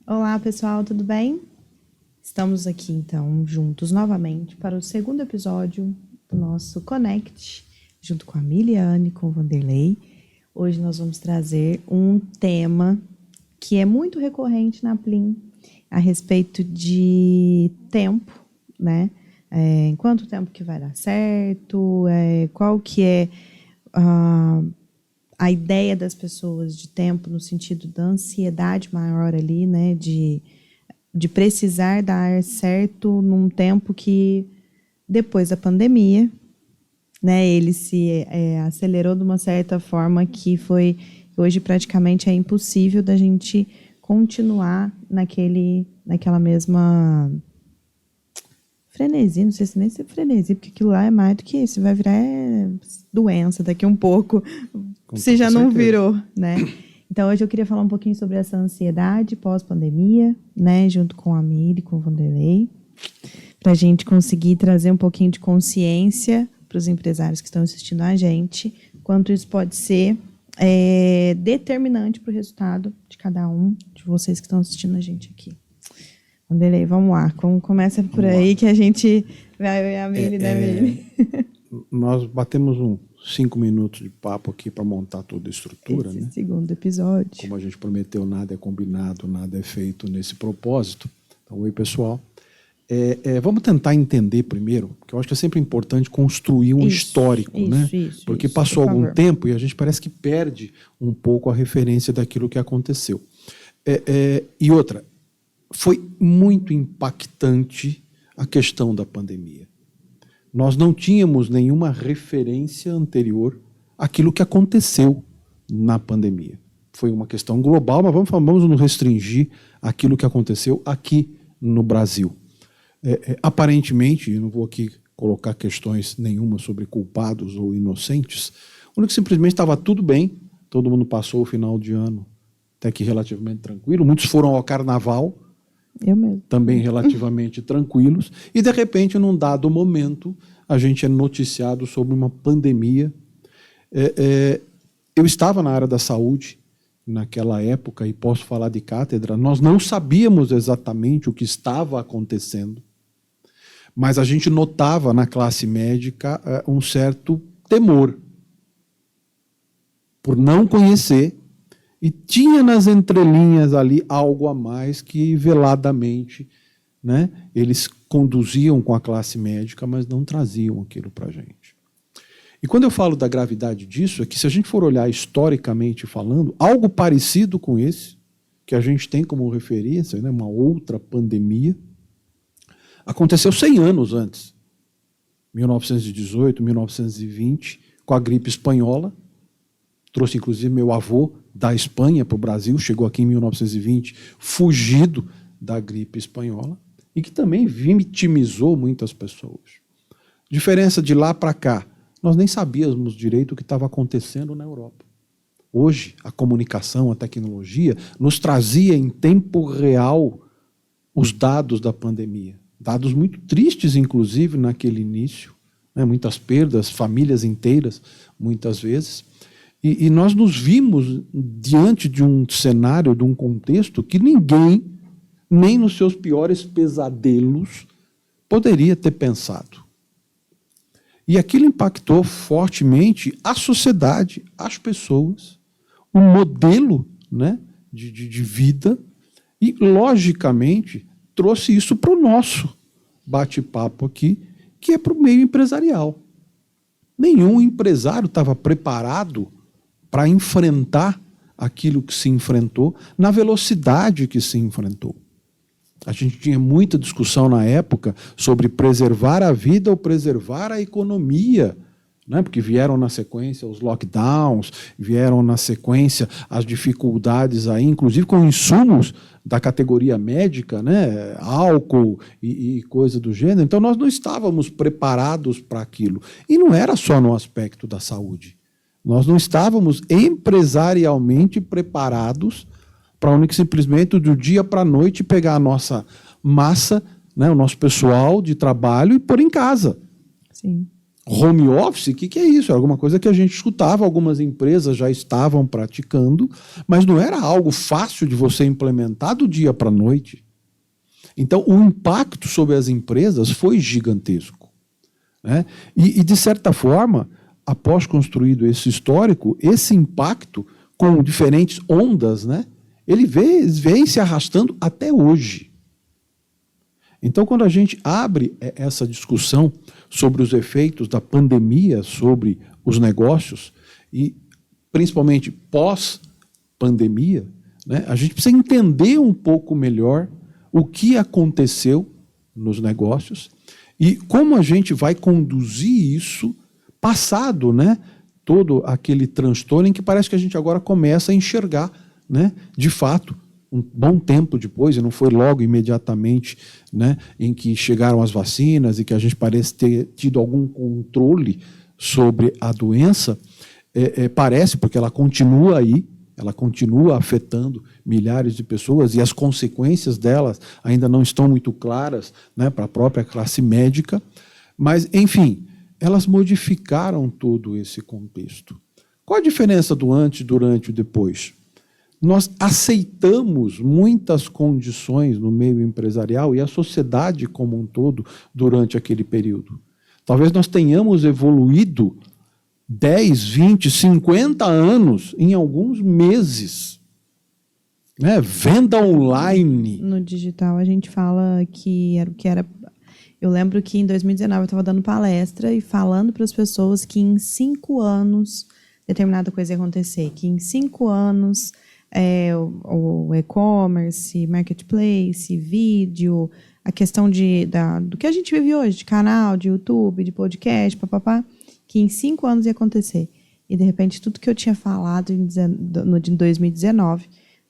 Olá, pessoal, tudo bem? Estamos aqui, então, juntos novamente para o segundo episódio do nosso Connect, junto com a Miliane, com o Vanderlei. Hoje nós vamos trazer um tema que é muito recorrente na Plim, a respeito de tempo, né? Quanto tempo que vai dar certo, qual que é a ideia das pessoas de tempo no sentido da ansiedade maior ali, né? De precisar dar certo num tempo que, depois da pandemia, né, ele se acelerou de uma certa forma que hoje praticamente é impossível da gente continuar naquela mesma frenesi, não sei se nem se é frenesi, porque aquilo lá é mais do que isso, vai virar doença daqui um pouco, se já não virou, né? Então, hoje eu queria falar um pouquinho sobre essa ansiedade pós-pandemia, né, junto com a Miri, com o Vanderlei, para a gente conseguir trazer um pouquinho de consciência para os empresários que estão assistindo a gente, quanto isso pode ser determinante para o resultado de cada um de vocês que estão assistindo a gente aqui. Vanderlei, vamos lá. Começa por aí que a gente vai ver a Miri, né, Miri? Nós batemos 5 minutos de papo aqui para montar toda a estrutura. Esse né? Segundo episódio. Como a gente prometeu, nada é combinado, nada é feito nesse propósito. Então, oi, pessoal. Vamos tentar entender primeiro, porque eu acho que é sempre importante construir um histórico, né? Porque passou algum tempo e a gente parece que perde um pouco a referência daquilo que aconteceu. E outra, foi muito impactante a questão da pandemia. Nós não tínhamos nenhuma referência anterior àquilo que aconteceu na pandemia. Foi uma questão global, mas vamos nos restringir àquilo que aconteceu aqui no Brasil. Aparentemente, eu não vou aqui colocar questões nenhuma sobre culpados ou inocentes, onde simplesmente estava tudo bem, todo mundo passou o final de ano até que relativamente tranquilo, muitos foram ao carnaval, eu mesmo, também relativamente tranquilos, e de repente, num dado momento, a gente é noticiado sobre uma pandemia. Eu estava na área da saúde naquela época, e posso falar de cátedra, nós não sabíamos exatamente o que estava acontecendo, mas a gente notava na classe médica um certo temor por não conhecer, e tinha nas entrelinhas ali algo a mais que veladamente, né, eles conduziam com a classe médica, mas não traziam aquilo para a gente. E quando eu falo da gravidade disso, é que se a gente for olhar historicamente falando, algo parecido com esse, que a gente tem como referência, né, uma outra pandemia, aconteceu 100 anos antes, 1918, 1920, com a gripe espanhola. Trouxe, inclusive, meu avô da Espanha para o Brasil, chegou aqui em 1920, fugido da gripe espanhola, e que também vitimizou muitas pessoas. Diferença de lá para cá, nós nem sabíamos direito o que estava acontecendo na Europa. Hoje, a comunicação, a tecnologia, nos trazia em tempo real os dados da pandemia. Dados muito tristes, inclusive, naquele início, né? Muitas perdas, famílias inteiras, muitas vezes. E nós nos vimos diante de um cenário, de um contexto que ninguém, nem nos seus piores pesadelos, poderia ter pensado. E aquilo impactou fortemente a sociedade, as pessoas, o modelo, né, de vida, e, logicamente, trouxe isso para o nosso bate-papo aqui, que é para o meio empresarial. Nenhum empresário estava preparado para enfrentar aquilo que se enfrentou, na velocidade que se enfrentou. A gente tinha muita discussão na época sobre preservar a vida ou preservar a economia, né? Porque vieram na sequência os lockdowns, vieram na sequência as dificuldades, aí, inclusive com insumos da categoria médica, né? Álcool e coisa do gênero. Então, nós não estávamos preparados para aquilo. E não era só no aspecto da saúde. Nós não estávamos empresarialmente preparados para única e simplesmente do dia para a noite pegar a nossa massa, né, o nosso pessoal de trabalho e pôr em casa. Sim. Home office, o que é isso? Era alguma coisa que a gente escutava, algumas empresas já estavam praticando, mas não era algo fácil de você implementar do dia para a noite. Então, o impacto sobre as empresas foi gigantesco, né? E, de certa forma, após construído esse histórico, esse impacto, com diferentes ondas, né, ele vem se arrastando até hoje. Então, quando a gente abre essa discussão sobre os efeitos da pandemia sobre os negócios, e principalmente pós-pandemia, né, a gente precisa entender um pouco melhor o que aconteceu nos negócios e como a gente vai conduzir isso passado, né, todo aquele transtorno em que parece que a gente agora começa a enxergar, né, de fato, um bom tempo depois, e não foi logo imediatamente, né, em que chegaram as vacinas e que a gente parece ter tido algum controle sobre a doença, parece, porque ela continua aí, ela continua afetando milhares de pessoas e as consequências delas ainda não estão muito claras, né, para a própria classe médica, mas, enfim, elas modificaram todo esse contexto. Qual a diferença do antes, durante e depois? Nós aceitamos muitas condições no meio empresarial e a sociedade como um todo durante aquele período. Talvez nós tenhamos evoluído 10, 20, 50 anos em alguns meses. Né? Venda online. No digital, a gente fala que era o que era. Eu lembro que em 2019 eu estava dando palestra e falando para as pessoas que em 5 anos determinada coisa ia acontecer, que em 5 anos o e-commerce, marketplace, vídeo, a questão do que a gente vive hoje, de canal, de YouTube, de podcast, papapá, que em 5 anos ia acontecer. E, de repente, tudo que eu tinha falado em 2019,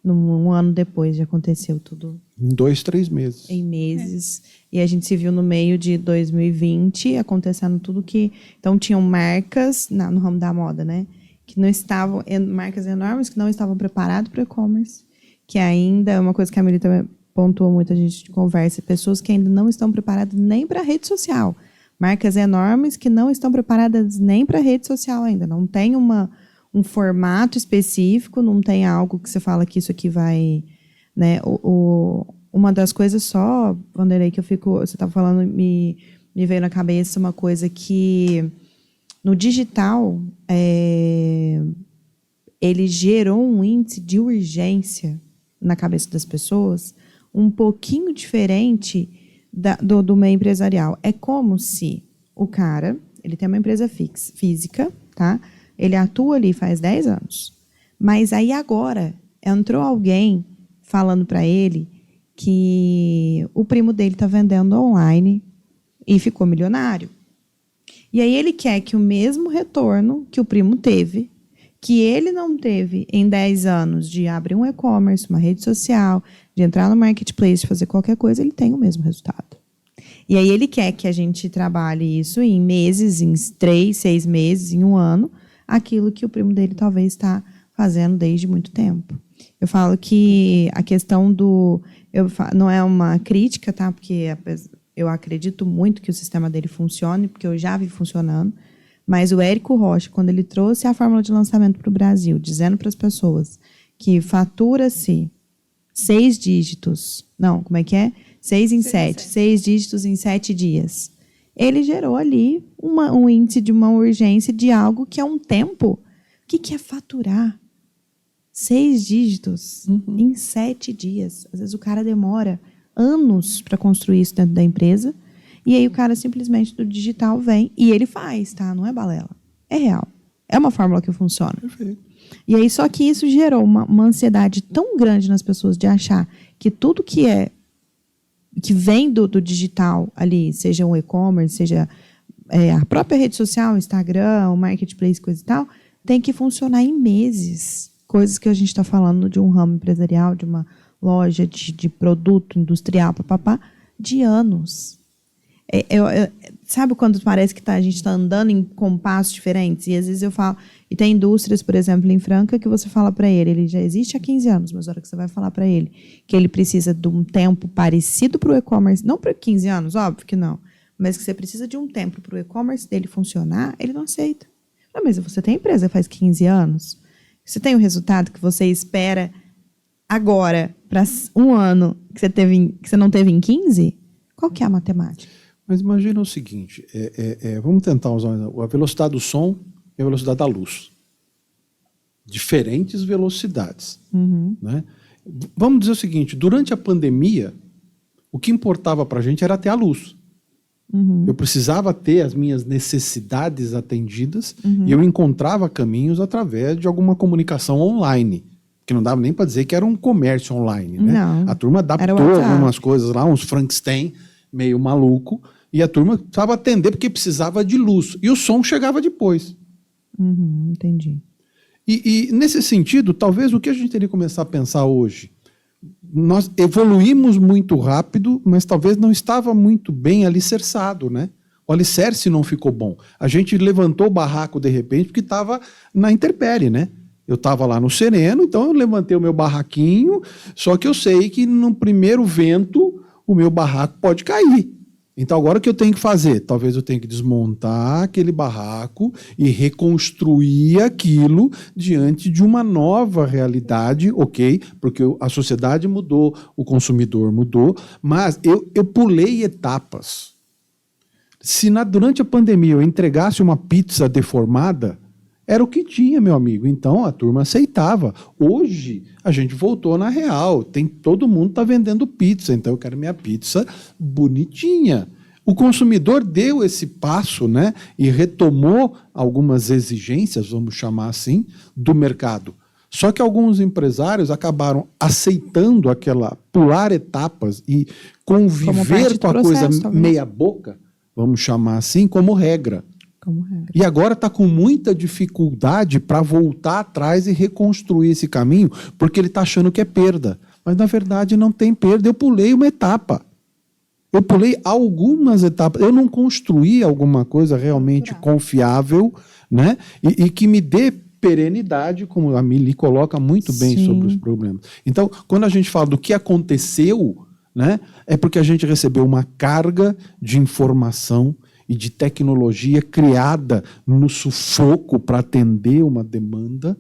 um ano depois, já aconteceu tudo. Em 2, 3 meses. Em meses. E a gente se viu no meio de 2020, acontecendo tudo que... Então, tinham marcas no ramo da moda, né? Que não estavam... Marcas enormes que não estavam preparadas para o e-commerce. Que ainda é uma coisa que a Melita pontuou muito, a gente conversa. Pessoas que ainda não estão preparadas nem para a rede social. Marcas enormes que não estão preparadas nem para a rede social ainda. Não tem um formato específico, não tem algo que você fala que isso aqui vai... Né? Uma das coisas só, Vanderlei, que eu fico... Você estava falando, me veio na cabeça uma coisa que... No digital, ele gerou um índice de urgência na cabeça das pessoas um pouquinho diferente do meio empresarial. É como se o cara, ele tem uma empresa física, tá? Ele atua ali faz 10 anos, mas aí agora entrou alguém falando para ele que o primo dele está vendendo online e ficou milionário. E aí ele quer que o mesmo retorno que o primo teve, que ele não teve em 10 anos de abrir um e-commerce, uma rede social, de entrar no marketplace, de fazer qualquer coisa, ele tem o mesmo resultado. E aí ele quer que a gente trabalhe isso em meses, em 3, 6 meses, em 1 ano, aquilo que o primo dele talvez está fazendo desde muito tempo. Eu falo que a questão não é uma crítica, tá? Porque eu acredito muito que o sistema dele funcione, porque eu já vi funcionando, mas o Érico Rocha, quando ele trouxe a fórmula de lançamento para o Brasil, dizendo para as pessoas que fatura-se 6 dígitos, não, como é que é? 6 em 7, 6 dígitos em 7 dias. Ele gerou ali um índice de uma urgência de algo que é um tempo. O que é faturar? 6 dígitos em 7 dias. Às vezes o cara demora anos para construir isso dentro da empresa, e aí o cara simplesmente do digital vem e ele faz, tá? Não é balela. É real. É uma fórmula que funciona. Perfeito. E aí, só que isso gerou uma ansiedade tão grande nas pessoas de achar que tudo que vem do digital ali, seja um e-commerce, seja a própria rede social, Instagram, o marketplace, coisa e tal, tem que funcionar em meses. Coisas que a gente está falando de um ramo empresarial, de uma loja de produto industrial, papapá, de anos. Sabe quando parece que a gente está andando em compassos diferentes? E às vezes eu falo... E tem indústrias, por exemplo, em Franca, que você fala para ele já existe há 15 anos, mas a hora que você vai falar para ele que ele precisa de um tempo parecido para o e-commerce, não para 15 anos, óbvio que não, mas que você precisa de um tempo para o e-commerce dele funcionar, ele não aceita. Mas você tem empresa faz 15 anos, você tem o resultado que você espera agora para um ano que você não teve em 15? Qual que é a matemática? Mas imagina o seguinte, vamos tentar usar a velocidade do som e a velocidade da luz. Diferentes velocidades. Né? Vamos dizer o seguinte, durante a pandemia, o que importava para a gente era ter a luz. Eu precisava ter as minhas necessidades atendidas e eu encontrava caminhos através de alguma comunicação online, que não dava nem para dizer que era um comércio online. Né? A turma adaptou algumas coisas lá, uns Frankenstein meio maluco, e a turma precisava atender porque precisava de luz. E o som chegava depois. Entendi. E nesse sentido, talvez o que a gente teria que começar a pensar hoje, nós evoluímos muito rápido, mas talvez não estava muito bem alicerçado, né? O alicerce não ficou bom. A gente levantou o barraco de repente porque estava na intempérie, né? Eu estava lá no sereno, então eu levantei o meu barraquinho, só que eu sei que no primeiro vento o meu barraco pode cair. Então agora o que eu tenho que fazer? Talvez eu tenha que desmontar aquele barraco e reconstruir aquilo diante de uma nova realidade, ok? Porque a sociedade mudou, o consumidor mudou, mas eu pulei etapas. Se durante a pandemia eu entregasse uma pizza deformada, era o que tinha, meu amigo. Então a turma aceitava. Hoje a gente voltou na real. Todo mundo está vendendo pizza, então eu quero minha pizza bonitinha. O consumidor deu esse passo, né, e retomou algumas exigências, vamos chamar assim, do mercado. Só que alguns empresários acabaram aceitando pular etapas e conviver com a coisa meia boca, vamos chamar assim, como regra. E agora está com muita dificuldade para voltar atrás e reconstruir esse caminho, porque ele está achando que é perda. Mas, na verdade, não tem perda. Eu pulei uma etapa. Eu pulei algumas etapas. Eu não construí alguma coisa realmente confiável, né? E que me dê perenidade, como a Mili coloca muito bem sobre os problemas. Então, quando a gente fala do que aconteceu, né, é porque a gente recebeu uma carga de informação e de tecnologia criada no sufoco para atender uma demanda,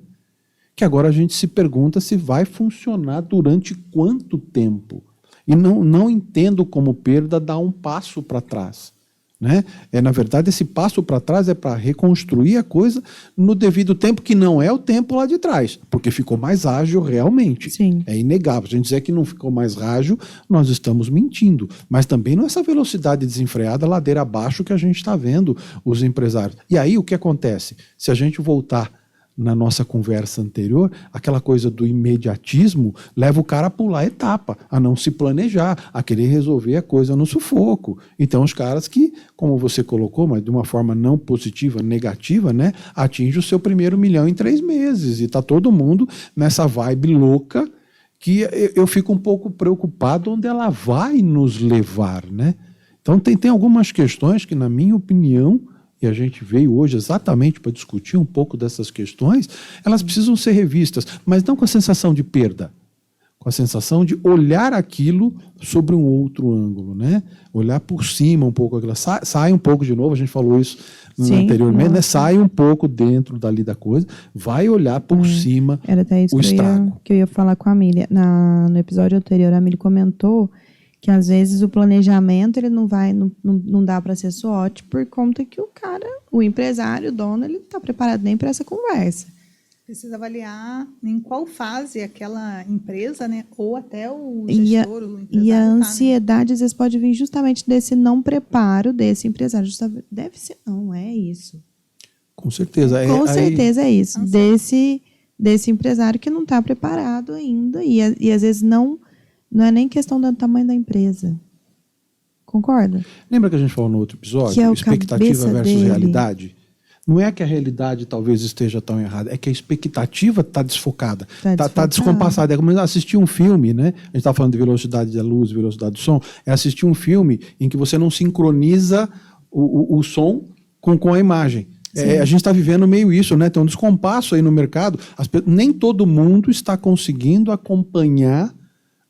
que agora a gente se pergunta se vai funcionar durante quanto tempo. E não entendo como perda dar um passo para trás. Né? Na verdade, esse passo para trás é para reconstruir a coisa no devido tempo, que não é o tempo lá de trás, porque ficou mais ágil realmente. É inegável. Se a gente dizer que não ficou mais ágil, nós estamos mentindo. Mas também não é essa velocidade desenfreada, ladeira abaixo, que a gente está vendo os empresários. E aí o que acontece? Se a gente voltar na nossa conversa anterior, aquela coisa do imediatismo leva o cara a pular etapa, a não se planejar, a querer resolver a coisa no sufoco. Então os caras que, como você colocou, mas de uma forma não positiva, negativa, né, atinge o seu primeiro 1 milhão em 3 meses. E está todo mundo nessa vibe louca que eu fico um pouco preocupado onde ela vai nos levar. Né? Então tem algumas questões que, na minha opinião, e a gente veio hoje exatamente para discutir um pouco dessas questões, elas precisam ser revistas, mas não com a sensação de perda, com a sensação de olhar aquilo sobre um outro ângulo, né? Olhar por cima um pouco, sai um pouco de novo, a gente falou isso anteriormente, né? Sai um pouco dentro dali da coisa, vai olhar por cima era até isso o estrago. Que eu ia falar com a Amília. No episódio anterior, a Amília comentou que às vezes o planejamento ele não dá para ser SWOT por conta que o empresário, o dono, ele não está preparado nem para essa conversa. Precisa avaliar em qual fase aquela empresa, né, ou até o gestor, o empresário. E a ansiedade às vezes pode vir justamente desse não preparo desse empresário. Deve ser, não é isso. Com certeza. Com certeza é isso. Desse empresário que não está preparado ainda e às vezes não é nem questão do tamanho da empresa. Concorda? Lembra que a gente falou no outro episódio? Que é expectativa versus realidade? Não é que a realidade talvez esteja tão errada, é que a expectativa está desfocada, está descompassada. É como assistir um filme, né? A gente está falando de velocidade da luz, velocidade do som. É assistir um filme em que você não sincroniza o som com a imagem. A gente está vivendo meio isso, né? Tem um descompasso aí no mercado. Nem todo mundo está conseguindo acompanhar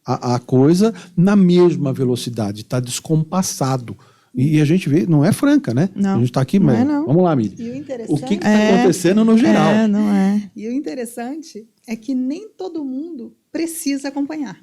a coisa na mesma velocidade, está descompassado. E a gente vê, não é franca, né? Não, a gente está aqui, não mas é, não. vamos lá, Miri. E o O interessante, que está acontecendo no geral? Não é. e o interessante é que nem todo mundo precisa acompanhar.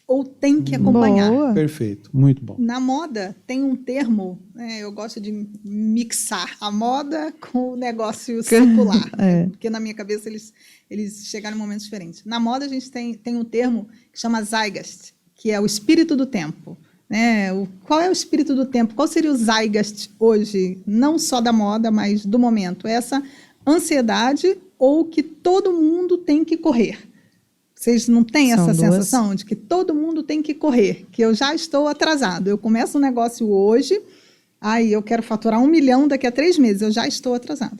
Ou tem que acompanhar. Boa. Perfeito, muito bom. Na moda tem um termo, eu gosto de mixar a moda com o negócio circular, É. porque na minha cabeça eles chegaram em momentos diferentes. Na moda a gente tem um termo que chama Zeitgeist, que é o espírito do tempo. Né? Qual é o espírito do tempo? Qual seria o Zeitgeist hoje, não só da moda, mas do momento? Essa ansiedade ou que todo mundo tem que correr. Vocês não têm São essa duas. sensação de que todo mundo tem que correr, que eu já estou atrasado. Eu começo um negócio hoje, aí eu quero faturar 1 milhão daqui a 3 meses, eu já estou atrasado.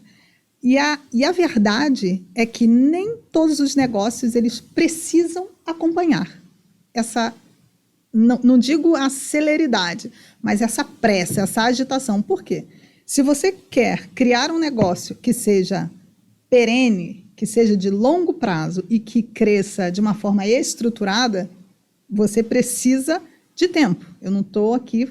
E a verdade é que nem todos os negócios eles precisam acompanhar essa, não digo a celeridade, mas essa pressa, essa agitação. Por quê? Se você quer criar um negócio que seja perene, que seja de longo prazo e que cresça de uma forma estruturada, você precisa de tempo. Eu não estou aqui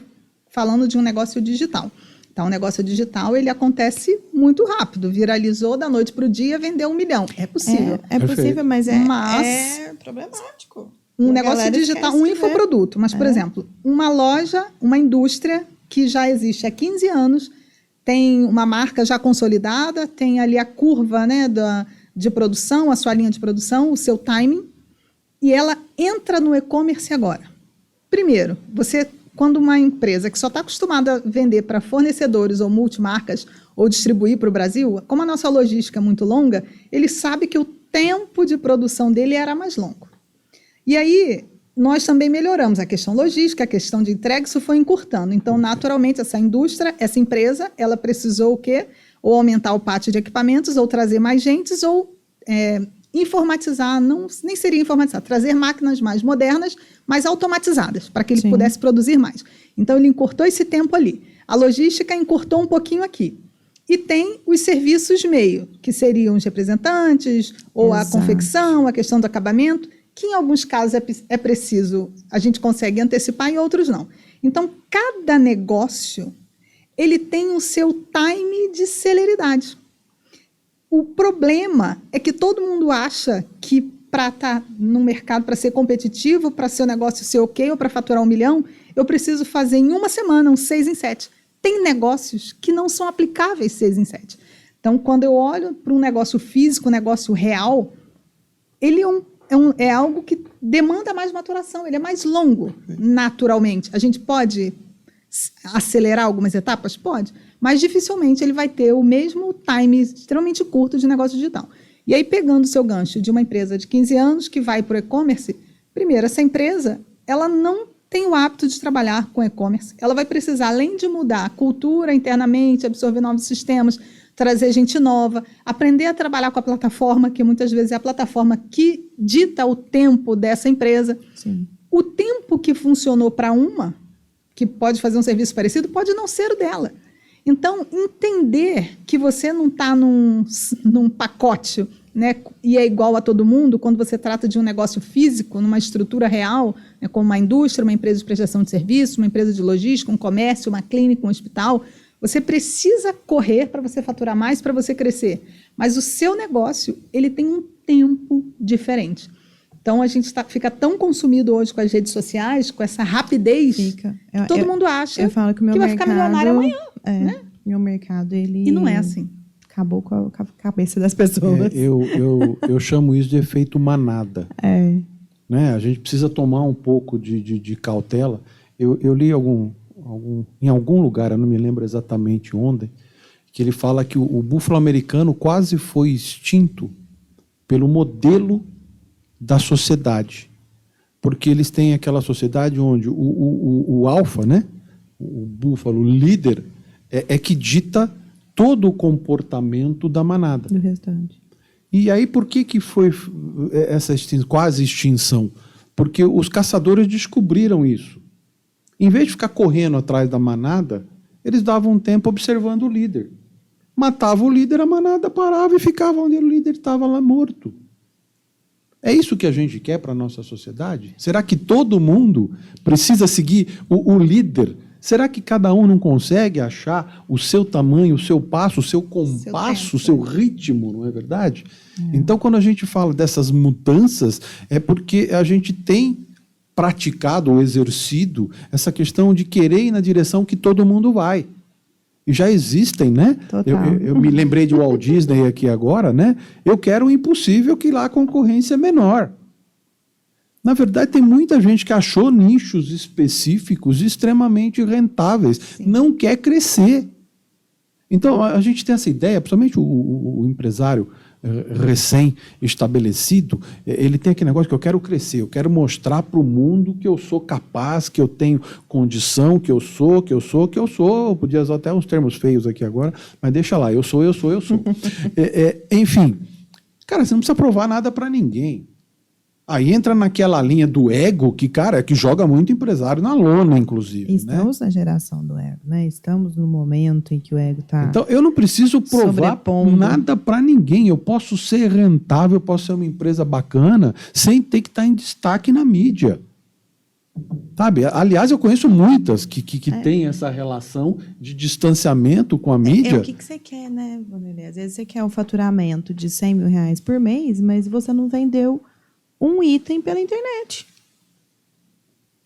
falando de um negócio digital. Então, o negócio digital, ele acontece muito rápido. Viralizou da noite para o dia, vendeu 1 milhão. É possível. É possível, mas é problemático. Um A negócio galera digital, esquece um que infoproduto. Mas, por exemplo, uma loja, uma indústria que já existe há 15 anos, tem uma marca já consolidada, tem ali a curva, né, de produção, a sua linha de produção, o seu timing, e ela entra no e-commerce agora. Primeiro, quando uma empresa que só está acostumada a vender para fornecedores ou multimarcas ou distribuir para o Brasil, como a nossa logística é muito longa, ele sabe que o tempo de produção dele era mais longo. E aí, nós também melhoramos a questão logística, a questão de entrega, isso foi encurtando. Então, naturalmente, essa indústria, essa empresa, ela precisou o quê? Ou aumentar o pátio de equipamentos, ou trazer mais gente, ou informatizar, nem seria informatizar, trazer máquinas mais modernas, mais automatizadas, para que ele pudesse produzir mais. Então, ele encurtou esse tempo ali. A logística encurtou um pouquinho aqui. E tem os serviços meio, que seriam os representantes, ou a confecção, a questão do acabamento, que em alguns casos é preciso, a gente consegue antecipar, em outros não. Então, cada negócio, ele tem o seu time de celeridade. O problema é que todo mundo acha que para estar no mercado, para ser competitivo, para seu negócio ser ok, ou para faturar 1 milhão, eu preciso fazer em 1 semana, 6 em 7. Tem negócios que não são aplicáveis 6 em 7. Então, quando eu olho para um negócio físico, um negócio real, ele é algo que demanda mais maturação, ele é mais longo, naturalmente. A gente pode acelerar algumas etapas? Pode, mas dificilmente ele vai ter o mesmo time extremamente curto de negócio digital. E aí, pegando o seu gancho de uma empresa de 15 anos que vai para o e-commerce, primeiro, essa empresa, ela não tem o hábito de trabalhar com e-commerce. Ela vai precisar, além de mudar a cultura internamente, absorver novos sistemas, trazer gente nova, aprender a trabalhar com a plataforma, que muitas vezes é a plataforma que dita o tempo dessa empresa. Sim. O tempo que funcionou para uma, que pode fazer um serviço parecido, pode não ser o dela. Então, entender que você não está num pacote, né, e é igual a todo mundo, quando você trata de um negócio físico, numa estrutura real, né, como uma indústria, uma empresa de prestação de serviço, uma empresa de logística, um comércio, uma clínica, um hospital, você precisa correr para você faturar mais, para você crescer. Mas o seu negócio, ele tem um tempo diferente. Então, a gente fica tão consumido hoje com as redes sociais, com essa rapidez, todo mundo acha que vai ficar milionário amanhã. Né? Meu mercado, ele... E não é assim. Acabou com a cabeça das pessoas. Eu chamo isso de efeito manada. Né? A gente precisa tomar um pouco de cautela. Eu li em algum lugar, eu não me lembro exatamente onde, que ele fala que o búfalo americano quase foi extinto pelo modelo da sociedade. Porque eles têm aquela sociedade onde o alfa, né? O búfalo líder, é que dita todo o comportamento da manada. Do restante. E aí, por que foi essa quase extinção? Porque os caçadores descobriram isso. Em vez de ficar correndo atrás da manada, eles davam um tempo observando o líder. Matava o líder, a manada parava e ficava onde o líder estava lá morto. É isso que a gente quer para a nossa sociedade? Será que todo mundo precisa seguir o líder Será que cada um não consegue achar o seu tamanho, o seu passo, o seu compasso, o seu ritmo, não é verdade? Então, quando a gente fala dessas mudanças, é porque a gente tem praticado ou exercido essa questão de querer ir na direção que todo mundo vai. E já existem, né? Eu me lembrei de Walt Disney aqui agora, né? Eu quero o impossível que lá a concorrência é menor. Na verdade, tem muita gente que achou nichos específicos extremamente rentáveis, não quer crescer. Então, a gente tem essa ideia, principalmente o empresário recém-estabelecido, ele tem aquele negócio que eu quero crescer, eu quero mostrar para o mundo que eu sou capaz, que eu tenho condição, que eu sou. Eu podia usar até uns termos feios aqui agora, mas deixa lá, eu sou. Enfim, cara, você não precisa provar nada para ninguém. Aí entra naquela linha do ego que, cara, que joga muito empresário na lona, inclusive. Estamos na geração do ego, né? Estamos no momento em que o ego está. Então, eu não preciso provar nada para ninguém. Eu posso ser rentável, eu posso ser uma empresa bacana, sem ter que estar em destaque na mídia. Sabe? Aliás, eu conheço muitas que têm essa relação de distanciamento com a mídia. O que você quer, né, Vanderlei? Às vezes você quer um faturamento de R$100 mil por mês, mas você não vendeu um item pela internet.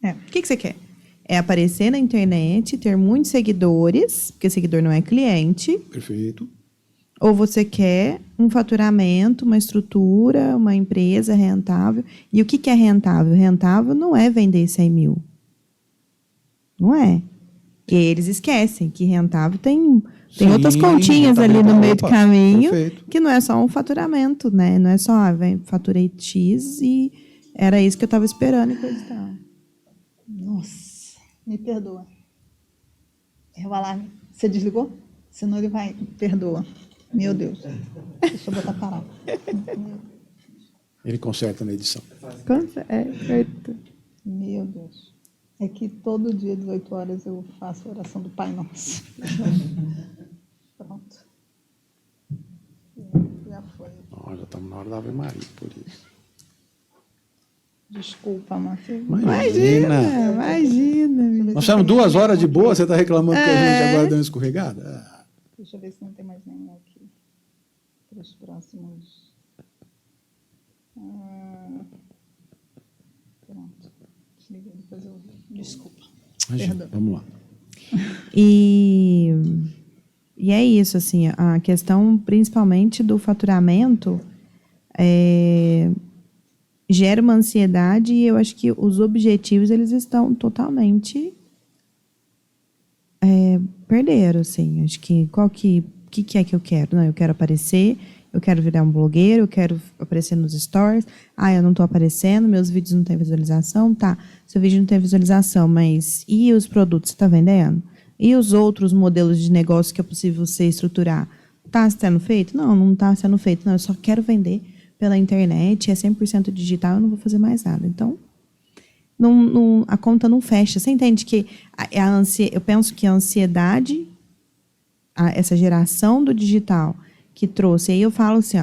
O que você quer? É aparecer na internet, ter muitos seguidores, porque seguidor não é cliente. Perfeito. Ou você quer um faturamento, uma estrutura, uma empresa rentável. E o que é rentável? Rentável não é vender 100 mil. Não é. E eles esquecem que rentável tem outras continhas ali no meio do caminho, que não é só um faturamento, né? Não é só, faturei X e era isso que eu estava esperando e coisa e tal. Nossa, me perdoa. É o alarme. Você desligou? Senão ele vai... Perdoa. Meu Deus. Deixa eu botar parado. Ele conserta na edição. Certo. Meu Deus. É que todo dia, 18 horas, eu faço a oração do Pai Nosso. Pronto. Já foi. Já estamos na hora da Ave Maria, por isso. Desculpa, Marcelo. Imagina. Nós tivemos 2 horas de boa, você está reclamando que a gente agora deu uma escorregada? Deixa eu ver se não tem mais nenhum aqui. Para os próximos... Pronto. Desliguei, depois eu... Desculpa. Imagina, vamos lá. E é isso, assim, a questão principalmente do faturamento gera uma ansiedade e eu acho que os objetivos, eles estão totalmente perderam, assim. Acho que o que é que eu quero? Não, eu quero aparecer, eu quero virar um blogueiro, eu quero aparecer nos stories. Eu não estou aparecendo, meus vídeos não têm visualização. Tá, seu vídeo não tem visualização, mas e os produtos que você está vendendo? E os outros modelos de negócio que é possível você estruturar? Está sendo feito? Não está sendo feito. Não, eu só quero vender pela internet, é 100% digital, eu não vou fazer mais nada. Então, a conta não fecha. Você entende que eu penso que a ansiedade, essa geração do digital que trouxe, aí eu falo assim,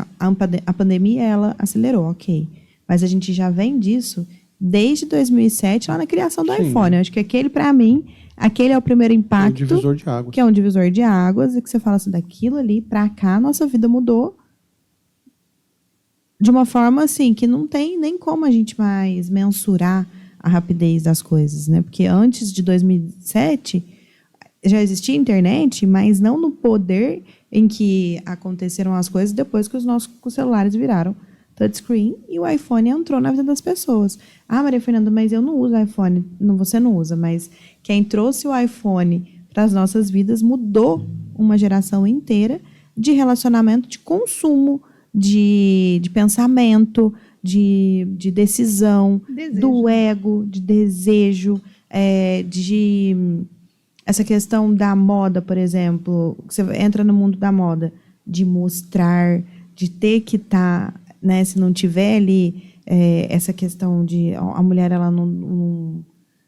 a pandemia, ela acelerou, ok. Mas a gente já vem disso desde 2007, lá na criação do iPhone. Eu acho que aquele, para mim, aquele é o primeiro impacto. É um divisor de águas. Que é um divisor de águas, e que você fala assim, daquilo ali para cá, nossa vida mudou de uma forma assim, que não tem nem como a gente mais mensurar a rapidez das coisas, né? Porque antes de 2007, já existia internet, mas não no poder em que aconteceram as coisas depois que os nossos celulares viraram touchscreen e o iPhone entrou na vida das pessoas. Maria Fernanda, mas eu não uso iPhone. Não, você não usa, mas quem trouxe o iPhone para as nossas vidas mudou uma geração inteira de relacionamento, de consumo, de pensamento, de decisão, do ego, de desejo, essa questão da moda, por exemplo, você entra no mundo da moda, de mostrar, de ter que estar, né, se não tiver ali essa questão de a mulher ela não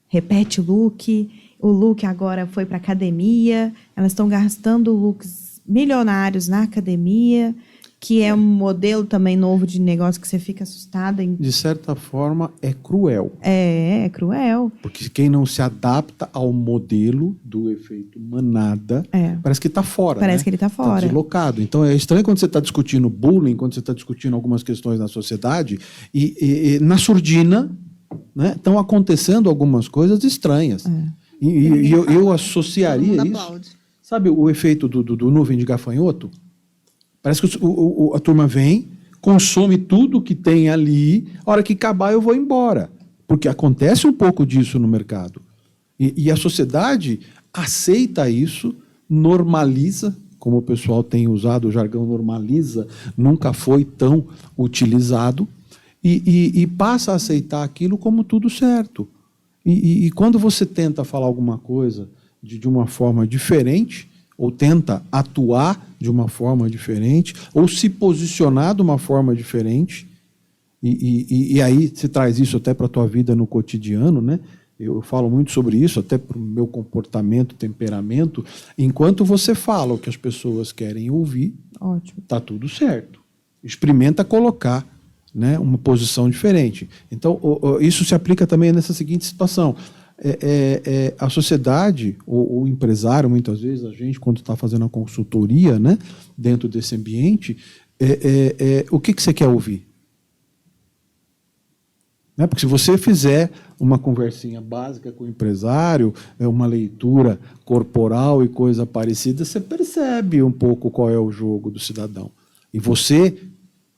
repete o look agora foi para academia, elas estão gastando looks milionários na academia. que é um modelo também novo de negócio que você fica assustada. De certa forma, é cruel. É cruel. Porque quem não se adapta ao modelo do efeito manada, parece que está fora. Parece que ele está fora. Está deslocado. Então, é estranho quando você está discutindo bullying, quando você está discutindo algumas questões na sociedade, e na surdina, né, estão acontecendo algumas coisas estranhas. E eu associaria isso. Sabe o efeito do nuvem de gafanhoto? Parece que a turma vem, consome tudo que tem ali, a hora que acabar eu vou embora. Porque acontece um pouco disso no mercado. E a sociedade aceita isso, normaliza, como o pessoal tem usado, o jargão normaliza, nunca foi tão utilizado, e passa a aceitar aquilo como tudo certo. E quando você tenta falar alguma coisa de uma forma diferente, ou tenta atuar de uma forma diferente, ou se posicionar de uma forma diferente, e aí você traz isso até para a tua vida no cotidiano, né? Eu falo muito sobre isso, até para o meu comportamento, temperamento. Enquanto você fala o que as pessoas querem ouvir, está tudo certo. Experimenta colocar, né, uma posição diferente. Então, isso se aplica também nessa seguinte situação. A sociedade, ou o empresário, muitas vezes, a gente, quando está fazendo a consultoria, né, dentro desse ambiente, o que você quer ouvir? Né? Porque se você fizer uma conversinha básica com o empresário, uma leitura corporal e coisa parecida, você percebe um pouco qual é o jogo do cidadão. E você,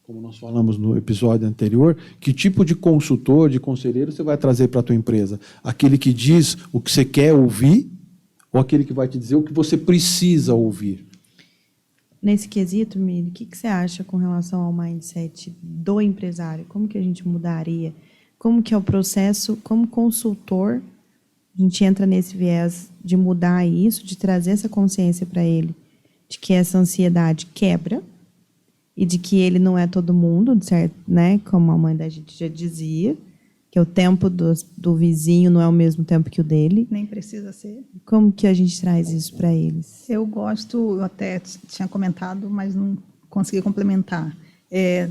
como nós falamos no episódio anterior, que tipo de consultor, de conselheiro você vai trazer para a tua empresa? Aquele que diz o que você quer ouvir ou aquele que vai te dizer o que você precisa ouvir? Nesse quesito, Miri, o que você acha com relação ao mindset do empresário? Como que a gente mudaria? Como que é o processo, como consultor, a gente entra nesse viés de mudar isso, de trazer essa consciência para ele, de que essa ansiedade quebra, e de que ele não é todo mundo, certo? Né? Como a mãe da gente já dizia, que o tempo do vizinho não é o mesmo tempo que o dele. Nem precisa ser. Como que a gente traz isso para eles? Eu até tinha comentado, mas não consegui complementar.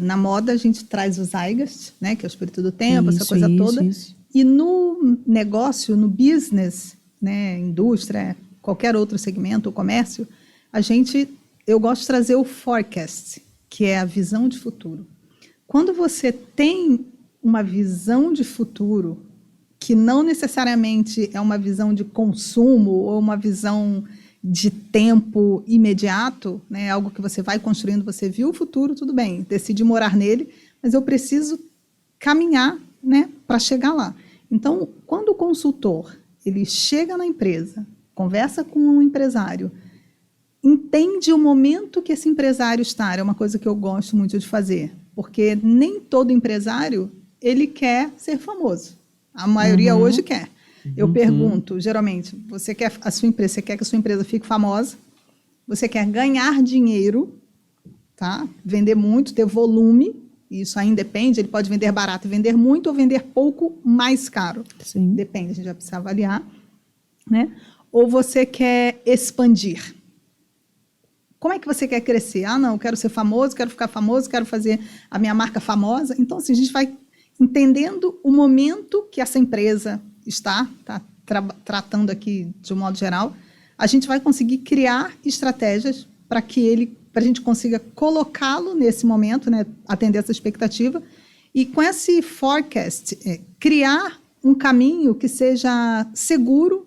Na moda, a gente traz o Zeitgeist, né, que é o espírito do tempo, essa coisa toda. Isso. E no negócio, no business, né, indústria, qualquer outro segmento, o comércio, eu gosto de trazer o forecast, que é a visão de futuro. Quando você tem uma visão de futuro, que não necessariamente é uma visão de consumo ou uma visão de tempo imediato, né, algo que você vai construindo, você viu o futuro, tudo bem, decide morar nele, mas eu preciso caminhar, né, para chegar lá. Então, quando o consultor ele chega na empresa, conversa com um empresário, entende o momento que esse empresário está, é uma coisa que eu gosto muito de fazer, porque nem todo empresário ele quer ser famoso. A maioria hoje quer. Eu pergunto, geralmente, você quer que a sua empresa fique famosa? Você quer ganhar dinheiro, tá? Vender muito, ter volume? Isso aí depende. Ele pode vender barato e vender muito, ou vender pouco, mais caro. Sim. Depende, a gente vai precisar avaliar, né? Ou você quer expandir? Como é que você quer crescer? Ah, não, eu quero ser famoso, quero ficar famoso, quero fazer a minha marca famosa. Então, assim, a gente vai entendendo o momento que essa empresa está tratando aqui de um modo geral, a gente vai conseguir criar estratégias para a gente consiga colocá-lo nesse momento, né, atender essa expectativa, e com esse forecast, criar um caminho que seja seguro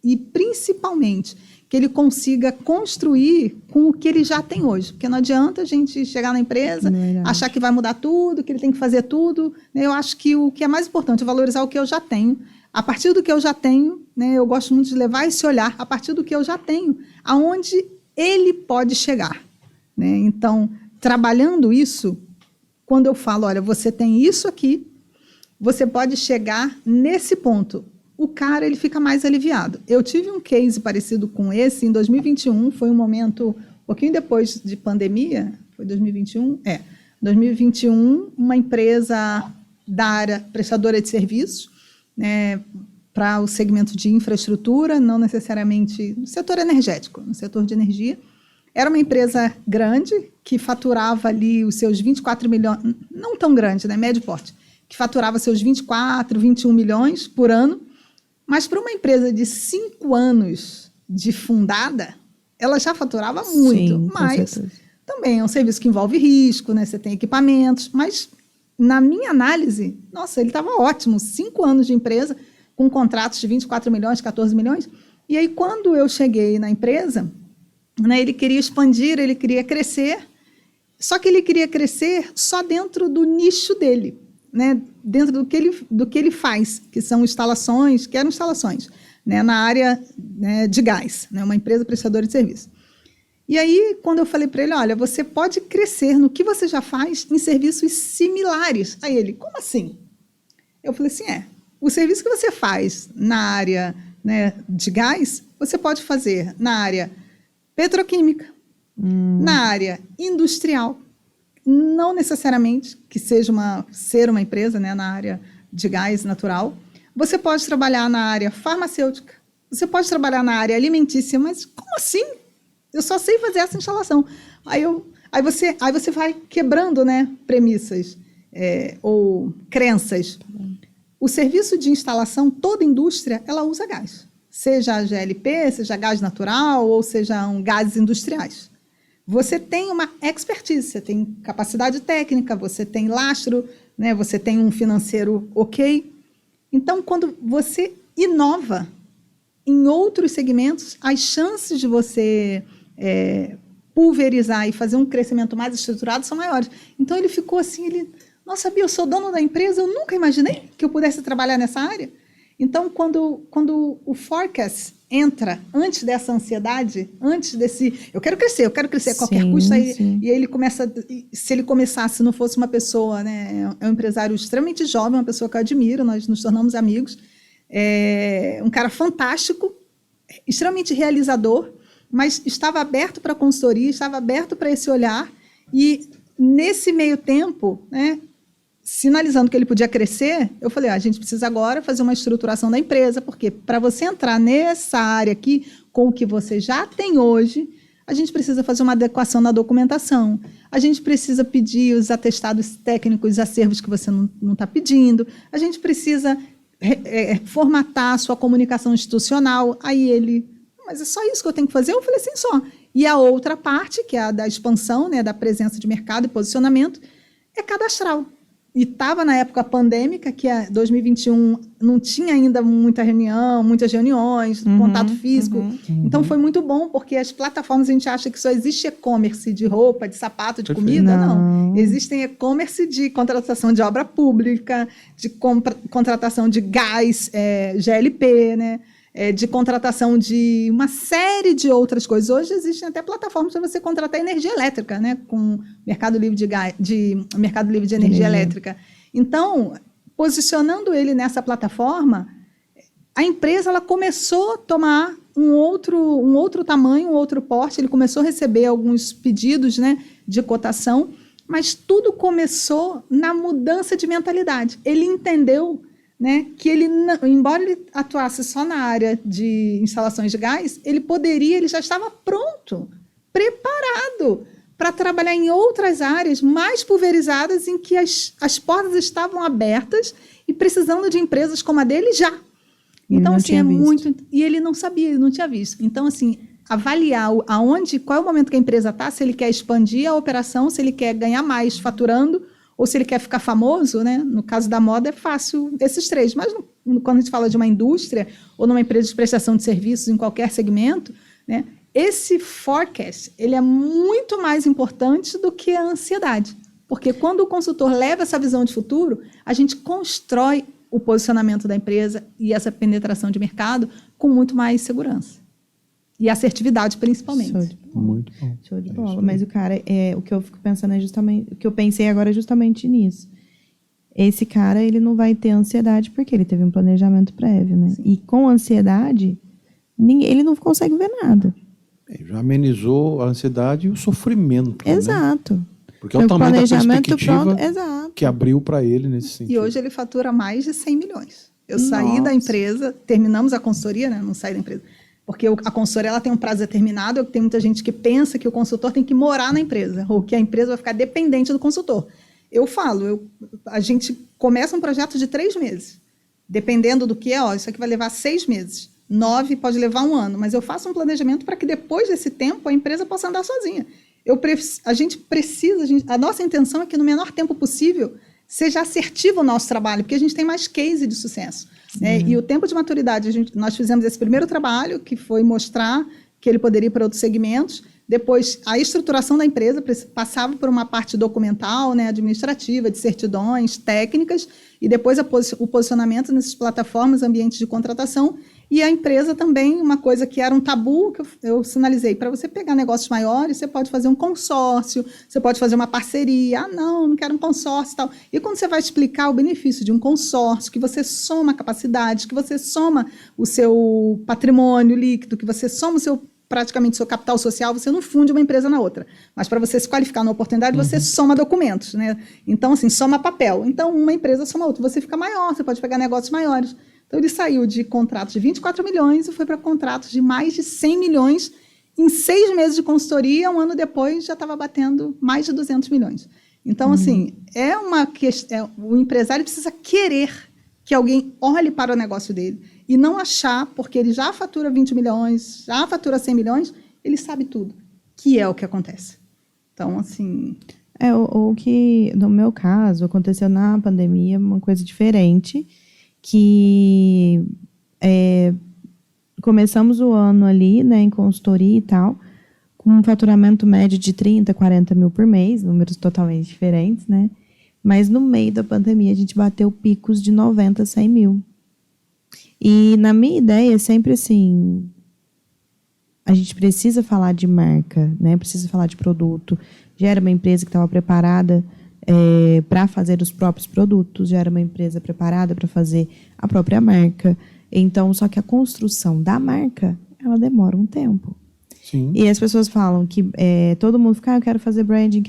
e, principalmente, que ele consiga construir com o que ele já tem hoje. Porque não adianta a gente chegar na empresa, achar que vai mudar tudo, que ele tem que fazer tudo. Eu acho que o que é mais importante é valorizar o que eu já tenho. A partir do que eu já tenho, né, eu gosto muito de levar esse olhar, a partir do que eu já tenho, aonde ele pode chegar. Né? Então, trabalhando isso, quando eu falo, olha, você tem isso aqui, você pode chegar nesse ponto. O cara ele fica mais aliviado. Eu tive um case parecido com esse em 2021, foi um momento, um pouquinho depois de pandemia, foi 2021? 2021, uma empresa da área prestadora de serviços, né, para o segmento de infraestrutura, não necessariamente no setor energético, no setor de energia, Era uma empresa grande, que faturava ali os seus 24 milhões, não tão grande, né, médio porte, que faturava seus 24, 21 milhões por ano, mas para uma empresa de 5 anos de fundada, ela já faturava muito, Sim, mas também é um serviço que envolve risco, né? Você tem equipamentos, mas na minha análise, nossa, ele estava ótimo, 5 anos de empresa, com contratos de 24 milhões, 14 milhões, e aí quando eu cheguei na empresa, né, ele queria expandir, ele queria crescer, só que ele queria crescer só dentro do nicho dele, né, dentro do que ele faz, que são instalações, que eram instalações, né, na área, né, de gás, né, uma empresa prestadora de serviço. E aí, quando eu falei para ele, olha, você pode crescer no que você já faz em serviços similares. Aí ele, como assim? Eu falei assim, o serviço que você faz na área, né, de gás, você pode fazer na área petroquímica, na área industrial, não necessariamente que seja ser uma empresa, né, na área de gás natural. Você pode trabalhar na área farmacêutica, você pode trabalhar na área alimentícia, mas como assim? Eu só sei fazer essa instalação. Aí você vai quebrando, né, premissas ou crenças. O serviço de instalação, toda indústria, ela usa gás. Seja GLP, seja gás natural ou sejam gases industriais. Você tem uma expertise, você tem capacidade técnica, você tem lastro, né, você tem um financeiro ok. Então, quando você inova em outros segmentos, as chances de você pulverizar e fazer um crescimento mais estruturado são maiores. Então, ele ficou assim, nossa, Bia, eu sou dono da empresa, eu nunca imaginei que eu pudesse trabalhar nessa área. Então, quando o forecast entra antes dessa ansiedade, antes desse, eu quero crescer a qualquer custo, e aí ele começa, se ele começasse, se não fosse uma pessoa, né, é um empresário extremamente jovem, uma pessoa que eu admiro, nós nos tornamos amigos, um cara fantástico, extremamente realizador, mas estava aberto para a consultoria, estava aberto para esse olhar, e nesse meio tempo, né, sinalizando que ele podia crescer, eu falei, a gente precisa agora fazer uma estruturação da empresa, porque para você entrar nessa área aqui, com o que você já tem hoje, a gente precisa fazer uma adequação na documentação, a gente precisa pedir os atestados técnicos, os acervos que você não está pedindo, a gente precisa formatar a sua comunicação institucional. Aí ele, mas é só isso que eu tenho que fazer? Eu falei assim, só. E a outra parte, que é a da expansão, né, da presença de mercado e posicionamento, é cadastral. E estava na época pandêmica, que 2021 não tinha ainda muitas reuniões, contato físico. Então, foi muito bom, porque as plataformas, a gente acha que só existe e-commerce de roupa, de sapato, de comida. Não. Existem e-commerce de contratação de obra pública, de contratação de gás, GLP, né? De contratação de uma série de outras coisas. Hoje existem até plataformas para você contratar energia elétrica, né, com Mercado Livre Mercado Livre de Energia Elétrica. Então, posicionando ele nessa plataforma, a empresa ela começou a tomar um outro tamanho, um outro porte. Ele começou a receber alguns pedidos, né, de cotação, mas tudo começou na mudança de mentalidade. Ele entendeu, né, que ele, embora ele atuasse só na área de instalações de gás, ele já estava pronto, preparado para trabalhar em outras áreas mais pulverizadas, em que as portas estavam abertas e precisando de empresas como a dele já. Então, assim, muito... E ele não sabia, ele não tinha visto. Então, assim, avaliar qual é o momento que a empresa está, se ele quer expandir a operação, se ele quer ganhar mais faturando, ou se ele quer ficar famoso, né? No caso da moda é fácil esses três, mas quando a gente fala de uma indústria ou numa empresa de prestação de serviços em qualquer segmento, né? Esse forecast ele é muito mais importante do que a ansiedade, porque quando o consultor leva essa visão de futuro, a gente constrói o posicionamento da empresa e essa penetração de mercado com muito mais segurança. E assertividade, principalmente. Show de bola. Muito bom. Show de bola. Mas o cara, o que eu fico pensando é justamente, o que eu pensei agora é justamente nisso. Esse cara, ele não vai ter ansiedade porque ele teve um planejamento prévio, né? Sim. E com ansiedade, ele não consegue ver nada. Já amenizou a ansiedade e o sofrimento. Exato. Né? Porque é o tamanho da perspectiva pronto, que abriu para ele nesse sentido. E hoje ele fatura mais de 100 milhões. Eu saí da empresa, terminamos a consultoria, né? Não saí da empresa. Porque a consultoria ela tem um prazo determinado, tem muita gente que pensa que o consultor tem que morar na empresa, ou que a empresa vai ficar dependente do consultor. Eu falo, a gente começa um projeto de 3 meses. Dependendo do que isso aqui vai levar 6 meses. 9 pode levar 1 ano, mas eu faço um planejamento para que depois desse tempo a empresa possa andar sozinha. A gente precisa, a nossa intenção é que no menor tempo possível seja assertivo o nosso trabalho, porque a gente tem mais case de sucesso. Né? E o tempo de maturidade, nós fizemos esse primeiro trabalho, que foi mostrar que ele poderia ir para outros segmentos. Depois, a estruturação da empresa passava por uma parte documental, né, administrativa, de certidões, técnicas, e depois o posicionamento nessas plataformas, ambientes de contratação, e a empresa também, uma coisa que era um tabu, que eu sinalizei, para você pegar negócios maiores, você pode fazer um consórcio, você pode fazer uma parceria, não quero um consórcio e tal. E quando você vai explicar o benefício de um consórcio, que você soma a capacidade, que você soma o seu patrimônio líquido, que você soma praticamente o seu capital social, você não funde uma empresa na outra. Mas para você se qualificar na oportunidade, você soma documentos, né? Então, assim, soma papel. Então, uma empresa soma outra. Você fica maior, você pode pegar negócios maiores. Então, ele saiu de contratos de 24 milhões e foi para contratos de mais de 100 milhões. Em 6 meses de consultoria, 1 ano depois, já estava batendo mais de 200 milhões. Então, assim, é uma questão... O empresário precisa querer que alguém olhe para o negócio dele e não achar, porque ele já fatura 20 milhões, já fatura 100 milhões, ele sabe tudo, que é o que acontece. Então, assim... O que, no meu caso, aconteceu na pandemia, uma coisa diferente, que começamos o ano ali, né, em consultoria e tal, com um faturamento médio de 30, 40 mil por mês, números totalmente diferentes, né? Mas no meio da pandemia a gente bateu picos de 90, 100 mil. E na minha ideia é sempre assim, a gente precisa falar de marca, né? Precisa falar de produto. Já era uma empresa que estava preparada para fazer os próprios produtos, já era uma empresa preparada para fazer a própria marca. Então, só que a construção da marca, ela demora um tempo. Sim. E as pessoas falam que todo mundo fica, eu quero fazer branding.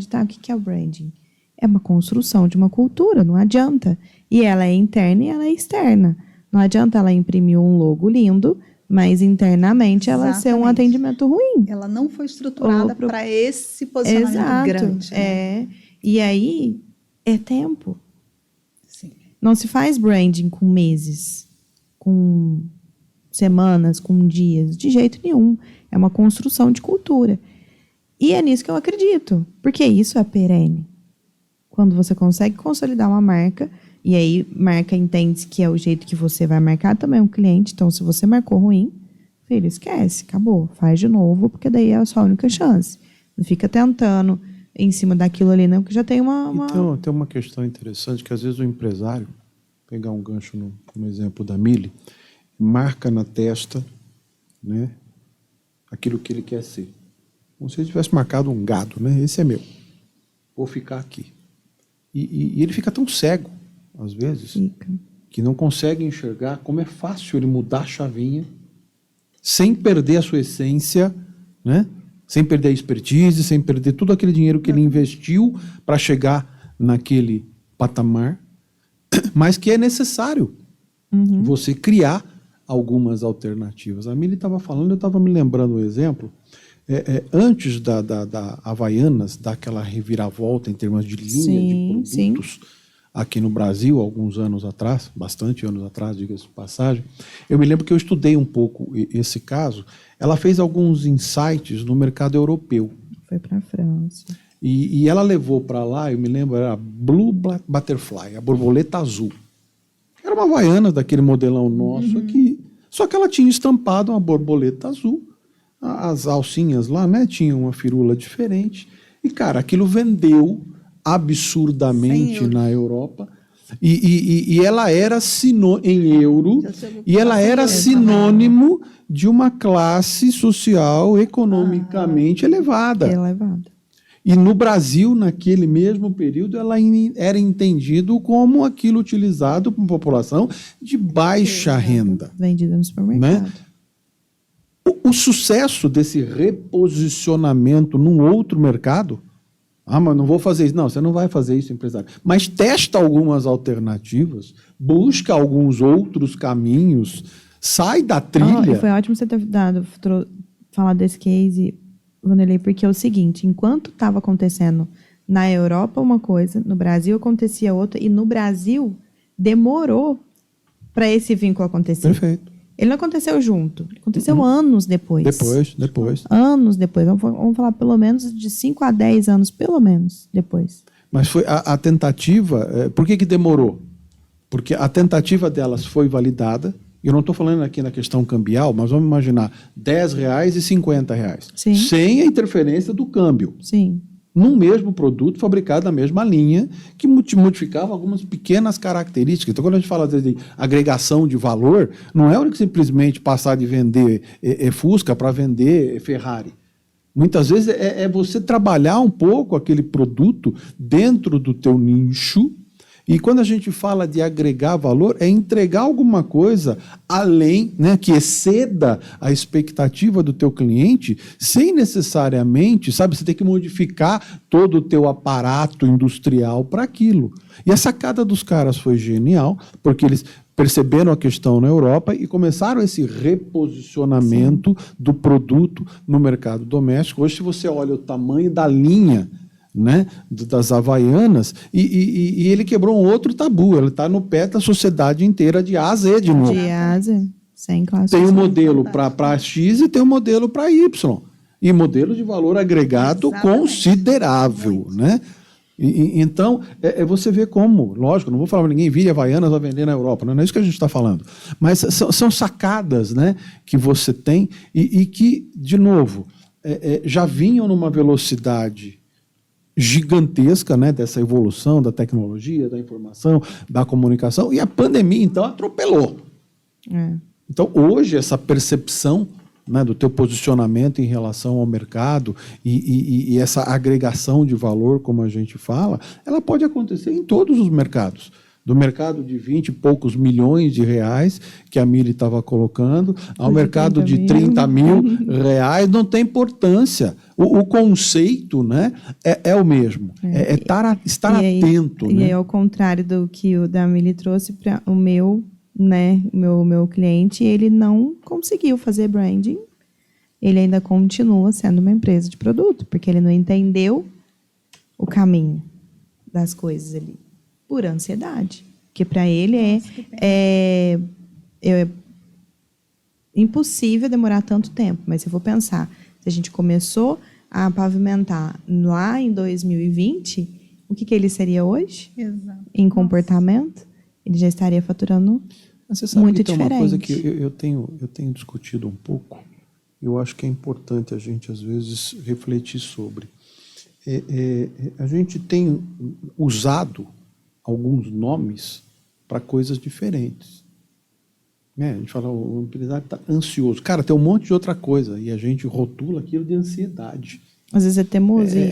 Tá, o que é o branding? É uma construção de uma cultura, não adianta. E ela é interna e ela é externa. Não adianta ela imprimir um logo lindo, mas internamente ela ser um atendimento ruim. Ela não foi estruturada para esse posicionamento grande. Né? E aí, é tempo. Sim. Não se faz branding com meses, com semanas, com dias, de jeito nenhum. É uma construção de cultura. E é nisso que eu acredito, porque isso é perene. Quando você consegue consolidar uma marca, e aí marca entende que é o jeito que você vai marcar também um cliente. Então, se você marcou ruim, filho, esquece, acabou, faz de novo, porque daí é a sua única chance. Não fica tentando em cima daquilo ali, não, porque já tem uma... Então, tem uma questão interessante, que às vezes o empresário, pegar um gancho no exemplo da Mili, marca na testa, né, aquilo que ele quer ser. Como se ele tivesse marcado um gado, né? Esse é meu, vou ficar aqui. E ele fica tão cego, às vezes, que não consegue enxergar como é fácil ele mudar a chavinha sem perder a sua essência, né? Sem perder a expertise, sem perder todo aquele dinheiro que ele investiu para chegar naquele patamar, mas que é necessário você criar algumas alternativas. A Mili estava falando, eu estava me lembrando um exemplo. Antes da Havaianas, daquela reviravolta em termos de linha de produtos aqui no Brasil, alguns anos atrás, bastante anos atrás, diga-se de passagem, eu me lembro que eu estudei um pouco esse caso. Ela fez alguns insights no mercado europeu. Foi para a França. E ela levou para lá, eu me lembro, era a Blue Butterfly, a borboleta azul. Era uma Havaianas daquele modelão nosso aqui, só que ela tinha estampado uma borboleta azul. As alcinhas lá, né, tinham uma firula diferente. E, cara, aquilo vendeu absurdamente na Europa. E ela era em euro, e ela era sinônimo de uma classe social economicamente elevada. E no Brasil, naquele mesmo período, ela era entendido como aquilo utilizado por uma população de baixa renda. Vendida no supermercado. Né? O sucesso desse reposicionamento num outro mercado, mas não vou fazer isso. Não, você não vai fazer isso, empresário. Mas testa algumas alternativas, busca alguns outros caminhos, sai da trilha. Foi ótimo você ter falado desse case, Vanderlei, porque é o seguinte, enquanto estava acontecendo na Europa uma coisa, no Brasil acontecia outra, e no Brasil demorou para esse vínculo acontecer. Perfeito. Ele não aconteceu junto, aconteceu anos depois. Depois. Anos depois, vamos falar pelo menos de 5 a 10 anos, pelo menos, depois. Mas foi a tentativa, por que demorou? Porque a tentativa delas foi validada. Eu não estou falando aqui na questão cambial, mas vamos imaginar R$10 e R$50. Sim. Sem a interferência do câmbio. Sim. Num mesmo produto, fabricado na mesma linha, que modificava algumas pequenas características. Então, quando a gente fala de agregação de valor, não é único simplesmente passar de vender Fusca para vender Ferrari. Muitas vezes é você trabalhar um pouco aquele produto dentro do teu nicho. E quando a gente fala de agregar valor, é entregar alguma coisa além, né, que exceda a expectativa do teu cliente, sem necessariamente, sabe, você tem que modificar todo o teu aparato industrial para aquilo. E a sacada dos caras foi genial, porque eles perceberam a questão na Europa e começaram esse reposicionamento do produto no mercado doméstico. Hoje, se você olha o tamanho da linha, né, das Havaianas, e ele quebrou um outro tabu. Ele está no pé da sociedade inteira de A a Z de novo. De A a Z, sem classe. Tem um modelo para X e tem um modelo para Y. E modelo de valor agregado considerável. Né? Então, você vê como, lógico, não vou falar para ninguém, vire Havaianas, vai vender na Europa. Não é isso que a gente está falando. Mas são sacadas, né, que você tem e que, de novo, já vinham numa velocidade gigantesca, né, dessa evolução da tecnologia, da informação, da comunicação, e a pandemia, então, atropelou. Então, hoje, essa percepção, né, do teu posicionamento em relação ao mercado e essa agregação de valor, como a gente fala, ela pode acontecer em todos os mercados. Do mercado de 20 e poucos milhões de reais que a Mili estava colocando, ao mercado de 30 mil reais, não tem importância. O conceito, né, é o mesmo. Estar atento. E aí, ao contrário do que o da Mili trouxe para o meu, né, meu cliente, ele não conseguiu fazer branding. Ele ainda continua sendo uma empresa de produto, porque ele não entendeu o caminho das coisas ali. Por ansiedade. Porque para ele é impossível demorar tanto tempo. Mas se eu for pensar, se a gente começou a pavimentar lá em 2020, o que ele seria hoje? Exato. Em comportamento? Ele já estaria faturando Você sabe muito que tem diferente. uma coisa que eu tenho discutido um pouco, eu acho que é importante a gente, às vezes, refletir sobre. A gente tem usado alguns nomes para coisas diferentes. A gente fala, o empresário está ansioso. Cara, tem um monte de outra coisa, e a gente rotula aquilo de ansiedade. Às vezes é teimosia.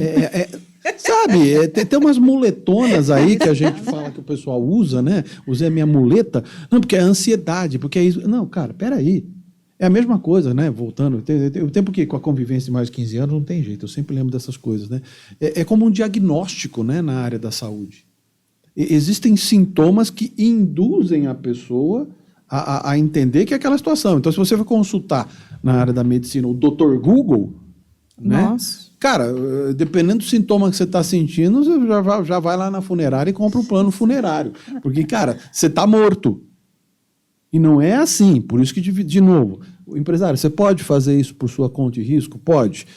Sabe, tem umas muletonas aí que a gente fala que o pessoal usa, né? Usei a minha muleta. Não, porque é ansiedade, porque é isso. Não, cara, peraí. É a mesma coisa, né? Voltando. O tempo que com a convivência de mais de 15 anos não tem jeito, eu sempre lembro dessas coisas, né? É como um diagnóstico, né, na área da saúde. Existem sintomas que induzem a pessoa a entender que é aquela situação. Então, se você for consultar na área da medicina o Dr. Google, né? Cara, dependendo do sintoma que você está sentindo, você já vai lá na funerária e compra o plano funerário. Porque, cara, você está morto. E não é assim. Por isso que, de novo, o empresário, você pode fazer isso por sua conta e risco? Pode.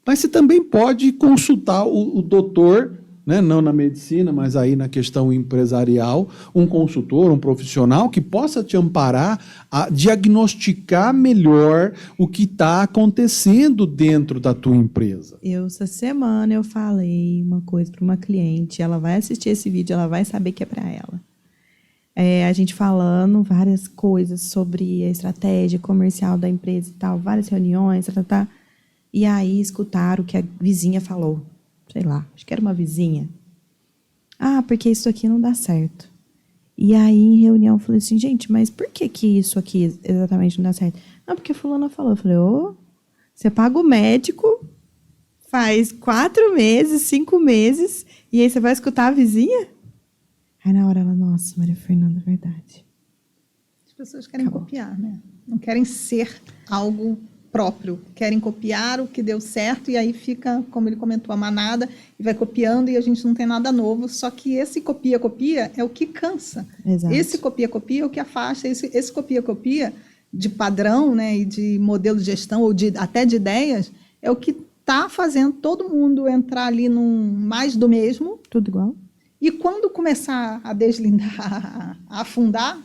Mas você também pode consultar o doutor, né, não na medicina, mas aí na questão empresarial, um consultor, um profissional que possa te amparar a diagnosticar melhor o que está acontecendo dentro da tua empresa. Essa semana eu falei uma coisa para uma cliente, ela vai assistir esse vídeo, ela vai saber que é para ela. A gente falando várias coisas sobre a estratégia comercial da empresa e tal, várias reuniões, e aí escutaram o que a vizinha falou. Sei lá, acho que era uma vizinha. Porque isso aqui não dá certo. E aí, em reunião, eu falei assim, gente, mas por que isso aqui exatamente não dá certo? Não, porque fulana falou. Eu falei, você paga o médico, faz 4 meses, 5 meses, e aí você vai escutar a vizinha? Aí na hora ela, nossa, Maria Fernanda, verdade. pessoas querem copiar, né? Não querem ser algo próprio, querem copiar o que deu certo e aí fica, como ele comentou, a manada e vai copiando e a gente não tem nada novo, só que esse copia-copia é o que cansa. Exato. Esse copia-copia é o que afasta, esse copia-copia de padrão, né, e de modelo de gestão ou até de ideias, é o que está fazendo todo mundo entrar ali num mais do mesmo. Tudo igual. E quando começar a deslindar, a afundar,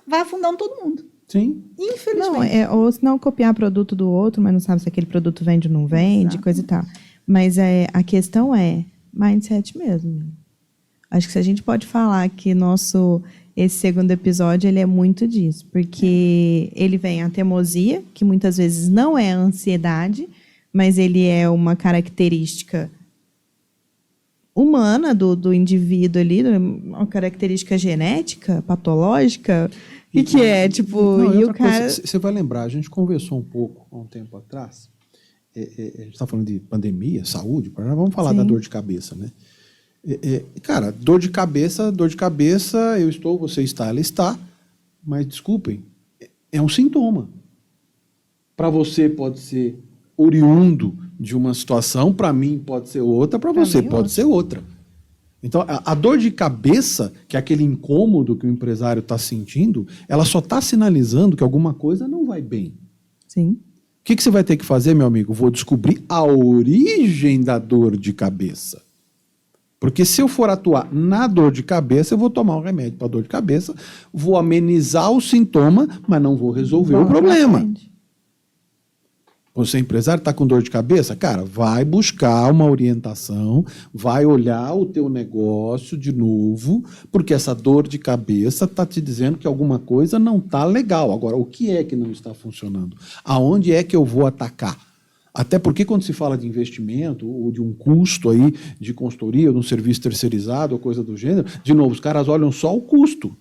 vai afundando todo mundo. Sim. Infelizmente. Não, ou se não copiar produto do outro, mas não sabe se aquele produto vende ou não vende, Exato. coisa e tal. Mas a questão é mindset mesmo. Acho que se a gente pode falar que esse segundo episódio ele é muito disso, porque ele vem a teimosia, que muitas vezes não é ansiedade, mas ele é uma característica humana do indivíduo ali, uma característica genética, patológica. O que é? Tipo, Não, e o outra coisa, cara. você vai lembrar, a gente conversou um pouco há um tempo atrás. A gente está falando de pandemia, saúde, vamos falar Sim. da dor de cabeça, né? Cara, dor de cabeça, eu estou, você está, ela está, mas desculpem, é um sintoma. Para você pode ser oriundo de uma situação, para mim pode ser outra, para você mim, pode ser outra. Então, a dor de cabeça, que é aquele incômodo que o empresário está sentindo, ela só está sinalizando que alguma coisa não vai bem. Sim. O que você vai ter que fazer, meu amigo? Vou descobrir a origem da dor de cabeça. Porque se eu for atuar na dor de cabeça, eu vou tomar um remédio para dor de cabeça, vou amenizar o sintoma, mas não vou resolver o problema. Você, empresário, está com dor de cabeça? Cara, vai buscar uma orientação, vai olhar o teu negócio de novo, porque essa dor de cabeça está te dizendo que alguma coisa não está legal. Agora, o que é que não está funcionando? Aonde é que eu vou atacar? Até porque quando se fala de investimento ou de um custo aí de consultoria, ou de um serviço terceirizado ou coisa do gênero, de novo, os caras olham só o custo.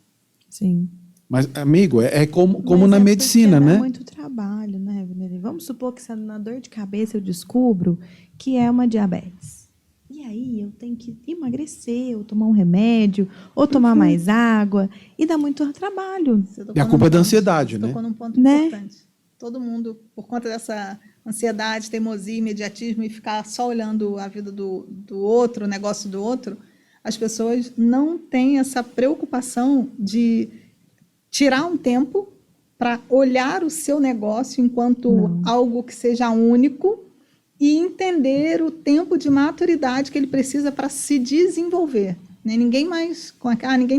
Sim. Mas, amigo, como Mas na medicina, porque né? dá muito trabalho, né, Vanelli? Vamos supor que na dor de cabeça eu descubro que é uma diabetes. E aí eu tenho que emagrecer, ou tomar um remédio, ou tomar mais água, e dá muito trabalho. E a culpa é da ansiedade, né? Tocou num ponto Né? importante. Todo mundo, por conta dessa ansiedade, teimosia, imediatismo e ficar só olhando a vida do outro, o negócio do outro, as pessoas não têm essa preocupação de tirar um tempo para olhar o seu negócio enquanto algo que seja único e entender o tempo de maturidade que ele precisa para se desenvolver. Né? Ninguém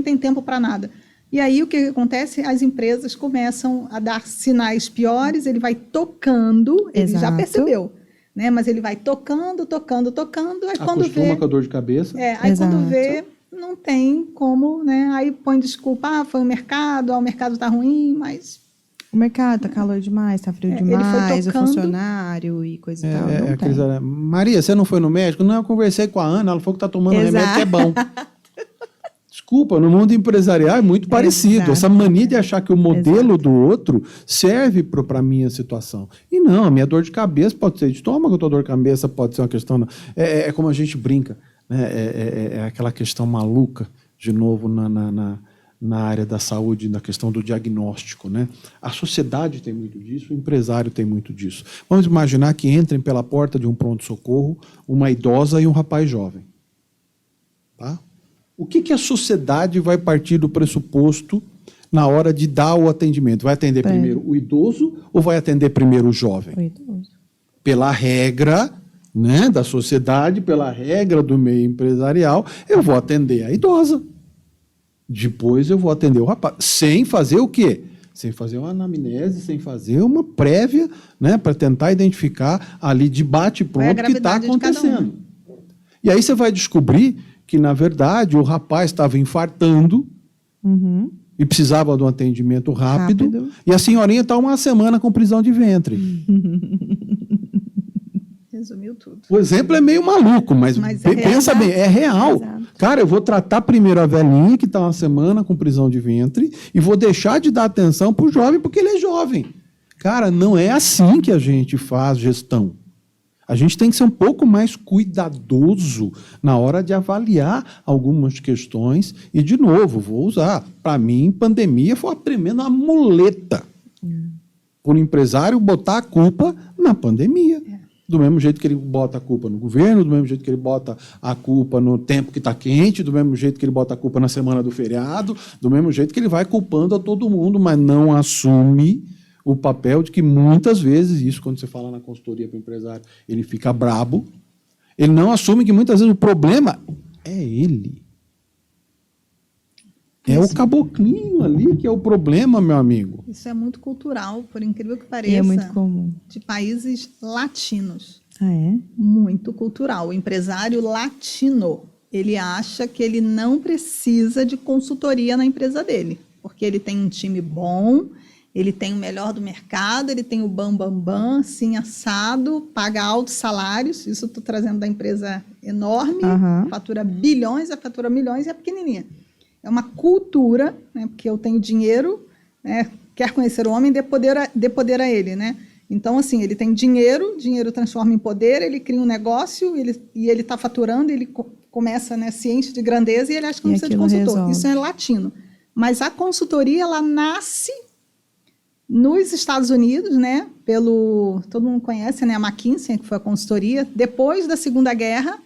tem tempo para nada. E aí o que acontece? As empresas começam a dar sinais piores, ele vai tocando, ele já Exato. percebeu, né? Mas ele vai tocando, aí quando Acostuma vê... com a dor de cabeça. Aí Exato. quando vê, não tem como, né? Aí põe desculpa, foi o mercado está ruim, mas... O mercado tá calor demais, tá frio ele foi demais, o tocando. funcionário e coisa e tal. Não Aqueles, tem. Maria, você não foi no médico? Não, eu conversei com a Ana, ela falou que está tomando Exato. remédio que é bom. Desculpa, no mundo empresarial é muito parecido. Exato. Essa mania de achar que o modelo do outro serve para a minha situação. E não, a minha dor de cabeça pode ser de estômago, a tua dor de cabeça pode ser uma questão... É como a gente brinca, né? É aquela questão maluca, de novo, na área da saúde, na questão do diagnóstico, né? A sociedade tem muito disso, o empresário tem muito disso. Vamos imaginar que entrem pela porta de um pronto-socorro uma idosa e um rapaz jovem. Tá? O que a sociedade vai partir do pressuposto na hora de dar o atendimento? Vai atender primeiro o idoso ou vai atender primeiro o jovem? Foi idoso. Pela regra, né, da sociedade, pela regra do meio empresarial, eu vou atender a idosa. Depois eu vou atender o rapaz. Sem fazer o quê? Sem fazer uma anamnese, sem fazer uma prévia, né, para tentar identificar ali de bate-pronto o que está acontecendo. E aí você vai descobrir que, na verdade, o rapaz estava infartando e precisava de um atendimento rápido. E a senhorinha está uma semana com prisão de ventre. Resumiu tudo. O exemplo é meio maluco, mas pensa bem, é real. Exato. Cara, eu vou tratar primeiro a velhinha que está uma semana com prisão de ventre e vou deixar de dar atenção para o jovem porque ele é jovem. Cara, não é assim que a gente faz gestão. A gente tem que ser um pouco mais cuidadoso na hora de avaliar algumas questões. E, de novo, vou usar. Para mim, pandemia foi uma tremenda muleta. Por empresário botar a culpa na pandemia. Do mesmo jeito que ele bota a culpa no governo, do mesmo jeito que ele bota a culpa no tempo que está quente, do mesmo jeito que ele bota a culpa na semana do feriado, do mesmo jeito que ele vai culpando a todo mundo, mas não assume o papel de que muitas vezes, isso quando você fala na consultoria para o empresário, ele fica brabo, ele não assume que muitas vezes o problema é ele. É o caboclinho ali que é o problema, meu amigo. Isso é muito cultural, por incrível que pareça. E é muito comum. De países latinos. Ah, é? Muito cultural. O empresário latino, ele acha que ele não precisa de consultoria na empresa dele, porque ele tem um time bom, ele tem o melhor do mercado, ele tem o bam, assim, assado, paga altos salários. Isso eu estou trazendo da empresa enorme, fatura bilhões, a fatura milhões e é pequenininha. É uma cultura, né, porque eu tenho dinheiro, né, quer conhecer o homem, dê poder a ele, né? Então, assim, ele tem dinheiro transforma em poder, ele cria um negócio e ele está faturando, ele começa, né, ciente de grandeza e ele acha que não precisa de consultor. Resolve. Isso é latino. Mas a consultoria, ela nasce nos Estados Unidos, né, todo mundo conhece, né, a McKinsey, que foi a consultoria, depois da Segunda Guerra.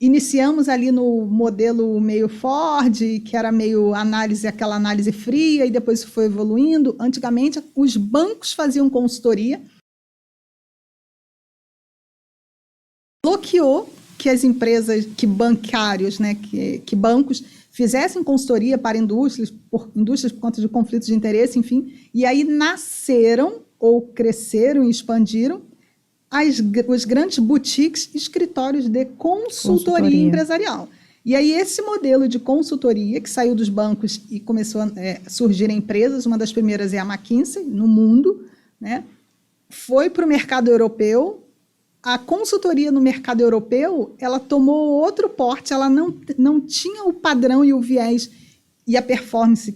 Iniciamos ali no modelo meio Ford, que era meio aquela análise fria, e depois foi evoluindo. Antigamente, os bancos faziam consultoria. Bloqueou que as empresas, que bancários, né, que bancos fizessem consultoria para indústrias por conta de conflitos de interesse, enfim. E aí nasceram, ou cresceram e expandiram, os grandes boutiques, escritórios de consultoria empresarial. E aí esse modelo de consultoria que saiu dos bancos e começou a surgir em empresas, uma das primeiras é a McKinsey, no mundo, né? Foi para o mercado europeu. A consultoria no mercado europeu, ela tomou outro porte, ela não tinha o padrão e o viés e a performance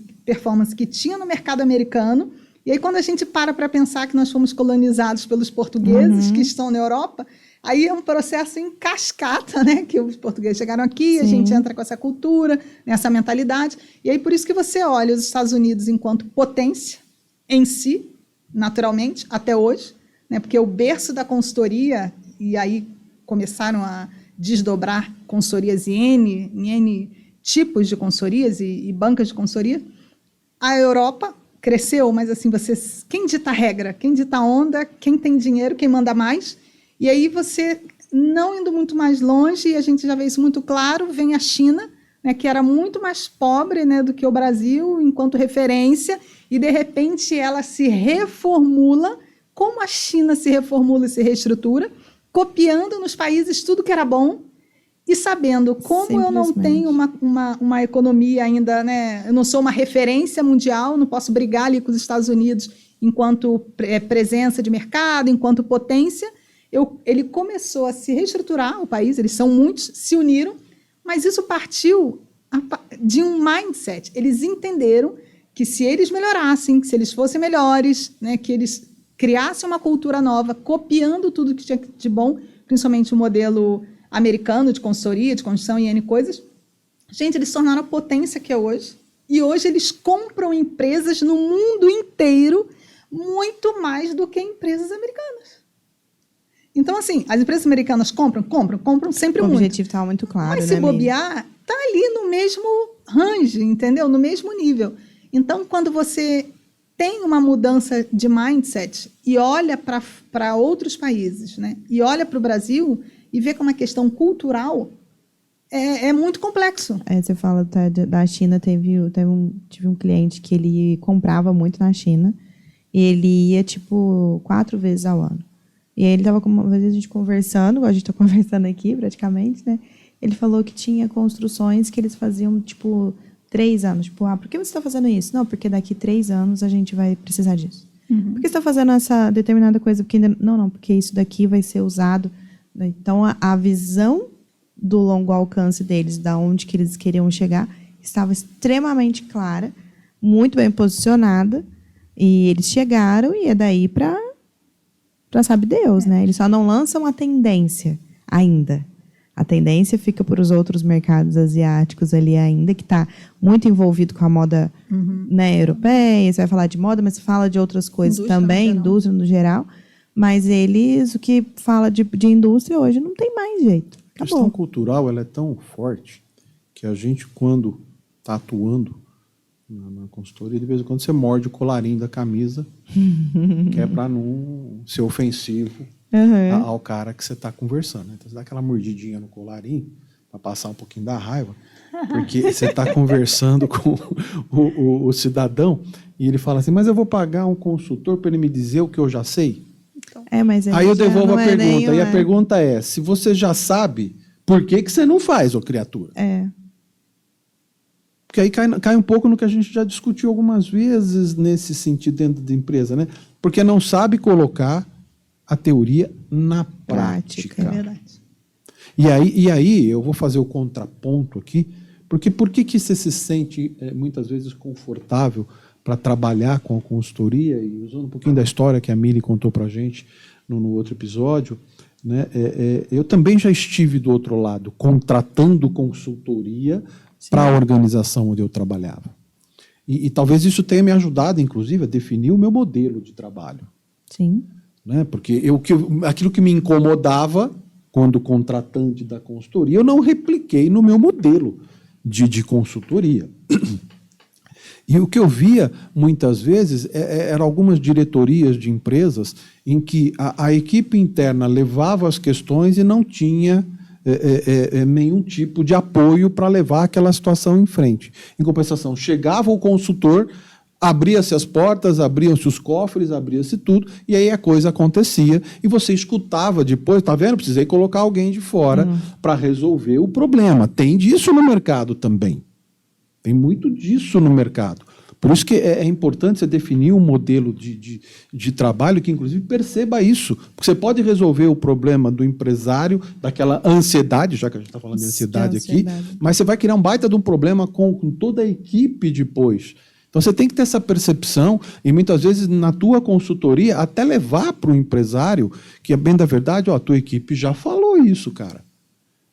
que tinha no mercado americano. E aí, quando a gente para pensar que nós fomos colonizados pelos portugueses que estão na Europa, aí é um processo em cascata, né? Que os portugueses chegaram aqui, a gente entra com essa cultura, nessa mentalidade. E aí, por isso que você olha os Estados Unidos enquanto potência em si, naturalmente, até hoje, né? Porque o berço da consultoria, e aí começaram a desdobrar consultorias em N tipos de consultorias e bancas de consultoria. A Europa cresceu, mas assim, quem dita a regra, quem dita a onda, quem tem dinheiro, quem manda mais. E aí você, não indo muito mais longe, e a gente já vê isso muito claro, vem a China, né, que era muito mais pobre, né, do que o Brasil, enquanto referência, e de repente ela se reformula, como a China se reformula e se reestrutura, copiando nos países tudo que era bom, e sabendo como eu não tenho uma economia ainda, né? Eu não sou uma referência mundial, não posso brigar ali com os Estados Unidos enquanto presença de mercado, enquanto potência. Ele começou a se reestruturar, o país, eles são muitos, se uniram, mas isso partiu de um mindset. Eles entenderam que se eles melhorassem, que se eles fossem melhores, né, que eles criassem uma cultura nova, copiando tudo que tinha de bom, principalmente o modelo americano de consultoria, de construção e N coisas. Gente, eles se tornaram a potência que é hoje. E hoje eles compram empresas no mundo inteiro muito mais do que empresas americanas. Então, assim, as empresas americanas compram sempre muito. O objetivo está muito claro, mas se bobear, está ali no mesmo range, entendeu? No mesmo nível. Então, quando você tem uma mudança de mindset e olha para outros países, né? E olha para o Brasil e vê como a questão cultural é muito complexo. Você fala da China, tive um cliente que ele comprava muito na China, e ele ia, 4 vezes ao ano. E aí ele estava, uma vez a gente conversando, igual a gente está conversando aqui, praticamente, né? Ele falou que tinha construções que eles faziam, 3 anos. Por que você está fazendo isso? Não, porque daqui 3 anos a gente vai precisar disso. Por que você está fazendo essa determinada coisa? Porque ainda... Não, porque isso daqui vai ser usado. Então, a visão do longo alcance deles, da onde que eles queriam chegar, estava extremamente clara, muito bem posicionada, e eles chegaram, e é daí para já sabe Deus, né? Eles só não lançam a tendência ainda. A tendência fica para os outros mercados asiáticos ali ainda, que está muito envolvido com a moda né, europeia. Você vai falar de moda, mas fala de outras coisas Indústria também, no geral. indústria no geral. Mas eles, o que fala de indústria hoje, não tem mais jeito. A questão Acabou. cultural ela é tão forte que a gente, quando está atuando na consultoria, de vez em quando você morde o colarinho da camisa, que é para não ser ofensivo ao cara que você está conversando. Então você dá aquela mordidinha no colarinho para passar um pouquinho da raiva, porque você está conversando com o cidadão e ele fala assim, mas eu vou pagar um consultor para ele me dizer o que eu já sei? Mas Aí eu já devolvo não a é pergunta. nem, E a pergunta é, se você já sabe, por que você não faz, ô criatura? Porque aí cai um pouco no que a gente já discutiu algumas vezes nesse sentido dentro da empresa, né? Porque não sabe colocar a teoria na prática. É verdade. E aí eu vou fazer o contraponto aqui, porque por que você se sente muitas vezes confortável para trabalhar com a consultoria, e usando um pouquinho da história que a Mili contou para a gente no outro episódio, né? Eu também já estive do outro lado, contratando consultoria para a organização onde eu trabalhava. E talvez isso tenha me ajudado, inclusive, a definir o meu modelo de trabalho. Sim. Né? Porque aquilo que me incomodava quando contratante da consultoria, eu não repliquei no meu modelo de consultoria. E o que eu via, muitas vezes, eram algumas diretorias de empresas em que a equipe interna levava as questões e não tinha nenhum tipo de apoio para levar aquela situação em frente. Em compensação, chegava o consultor, abria-se as portas, abriam-se os cofres, abria-se tudo, e aí a coisa acontecia, e você escutava depois, tá vendo? Precisei colocar alguém de fora para resolver o problema. Tem disso no mercado também. Tem muito disso no mercado. Por isso que é importante você definir um modelo de trabalho que, inclusive, perceba isso. Porque você pode resolver o problema do empresário, daquela ansiedade, já que a gente está falando de ansiedade aqui, mas você vai criar um baita de um problema com toda a equipe depois. Então, você tem que ter essa percepção e, muitas vezes, na tua consultoria, até levar para o empresário, que, bem da verdade, a tua equipe já falou isso, cara.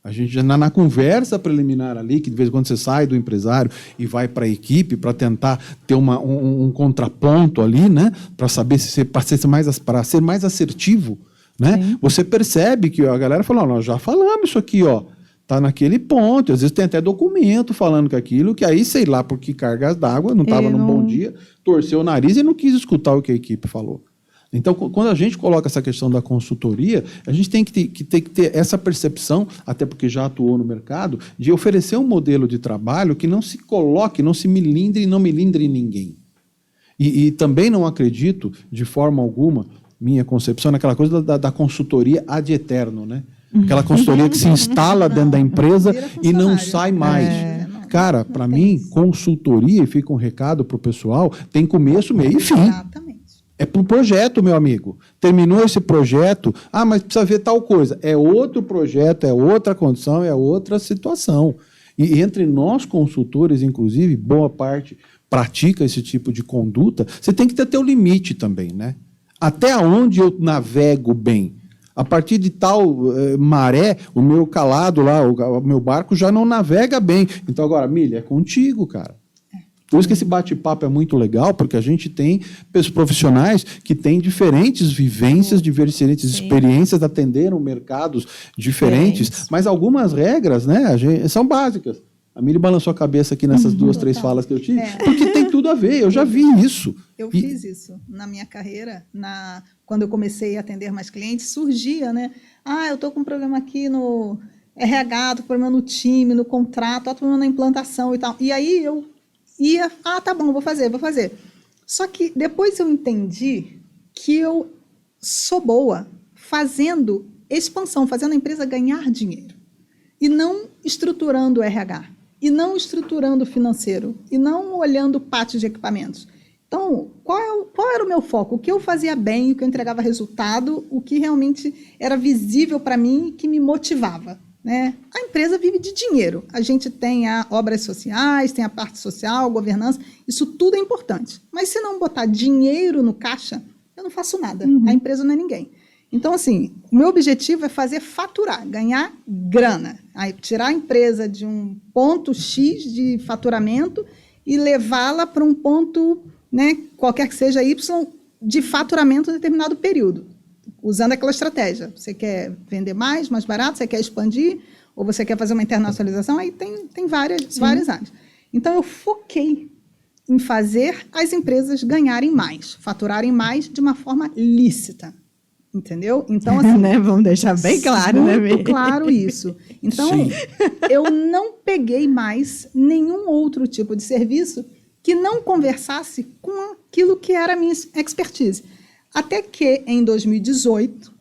A gente já na conversa preliminar ali, que de vez em quando você sai do empresário e vai para a equipe para tentar ter um contraponto ali, né? Para saber para ser mais assertivo, né? Você percebe que a galera falou, nós já falamos isso aqui, ó. Está naquele ponto, às vezes tem até documento falando que aquilo, que aí, sei lá, por que cargas d'água, não estava num bom dia, torceu o nariz e não quis escutar o que a equipe falou. Então, quando a gente coloca essa questão da consultoria, a gente tem que ter essa percepção, até porque já atuou no mercado, de oferecer um modelo de trabalho que não se coloque, não se milindre e não milindre ninguém. E também não acredito, de forma alguma, minha concepção, naquela coisa da consultoria ad eterno, né? Aquela consultoria que se instala dentro da empresa e não sai mais. Cara, para mim, consultoria, e fica um recado para o pessoal, tem começo, meio e fim. Exatamente. É para o projeto, meu amigo. Terminou esse projeto, mas precisa ver tal coisa. É outro projeto, é outra condição, é outra situação. E entre nós, consultores, inclusive, boa parte pratica esse tipo de conduta, você tem que ter teu limite também, né? Até onde eu navego bem? A partir de tal maré, o meu calado lá, o meu barco já não navega bem. Então agora, Milha, é contigo, cara. Por isso que esse bate-papo é muito legal, porque a gente tem profissionais que têm diferentes vivências, diferentes experiências, atenderam mercados diferentes, mas algumas regras, né, são básicas. A Mili balançou a cabeça aqui nessas duas, três falas que eu tive, porque tem tudo a ver, eu já vi isso. Eu fiz isso na minha carreira, quando eu comecei a atender mais clientes, surgia, né? Eu estou com um problema aqui no RH, estou com problema no time, no contrato, estou com problema na implantação e tal. E aí eu ia, tá bom, vou fazer. Só que depois eu entendi que eu sou boa fazendo expansão, fazendo a empresa ganhar dinheiro. E não estruturando o RH, e não estruturando o financeiro, e não olhando o pátio de equipamentos. Então, qual era o meu foco? O que eu fazia bem, o que eu entregava resultado, o que realmente era visível para mim e que me motivava. Né? A empresa vive de dinheiro. A gente tem obras sociais, tem a parte social, governança, isso tudo é importante. Mas se não botar dinheiro no caixa, eu não faço nada. A empresa não é ninguém. Então, assim, o meu objetivo é fazer faturar, ganhar grana. Aí, tirar a empresa de um ponto X de faturamento e levá-la para um ponto, né, qualquer que seja Y, de faturamento em determinado período, usando aquela estratégia. Você quer vender mais barato, você quer expandir, ou você quer fazer uma internacionalização, aí tem várias áreas. Então, eu foquei em fazer as empresas ganharem mais, faturarem mais de uma forma lícita. Entendeu? Então, assim... né? Vamos deixar bem claro, né, Muito claro isso. Então, eu não peguei mais nenhum outro tipo de serviço que não conversasse com aquilo que era a minha expertise. Até que, em 2018,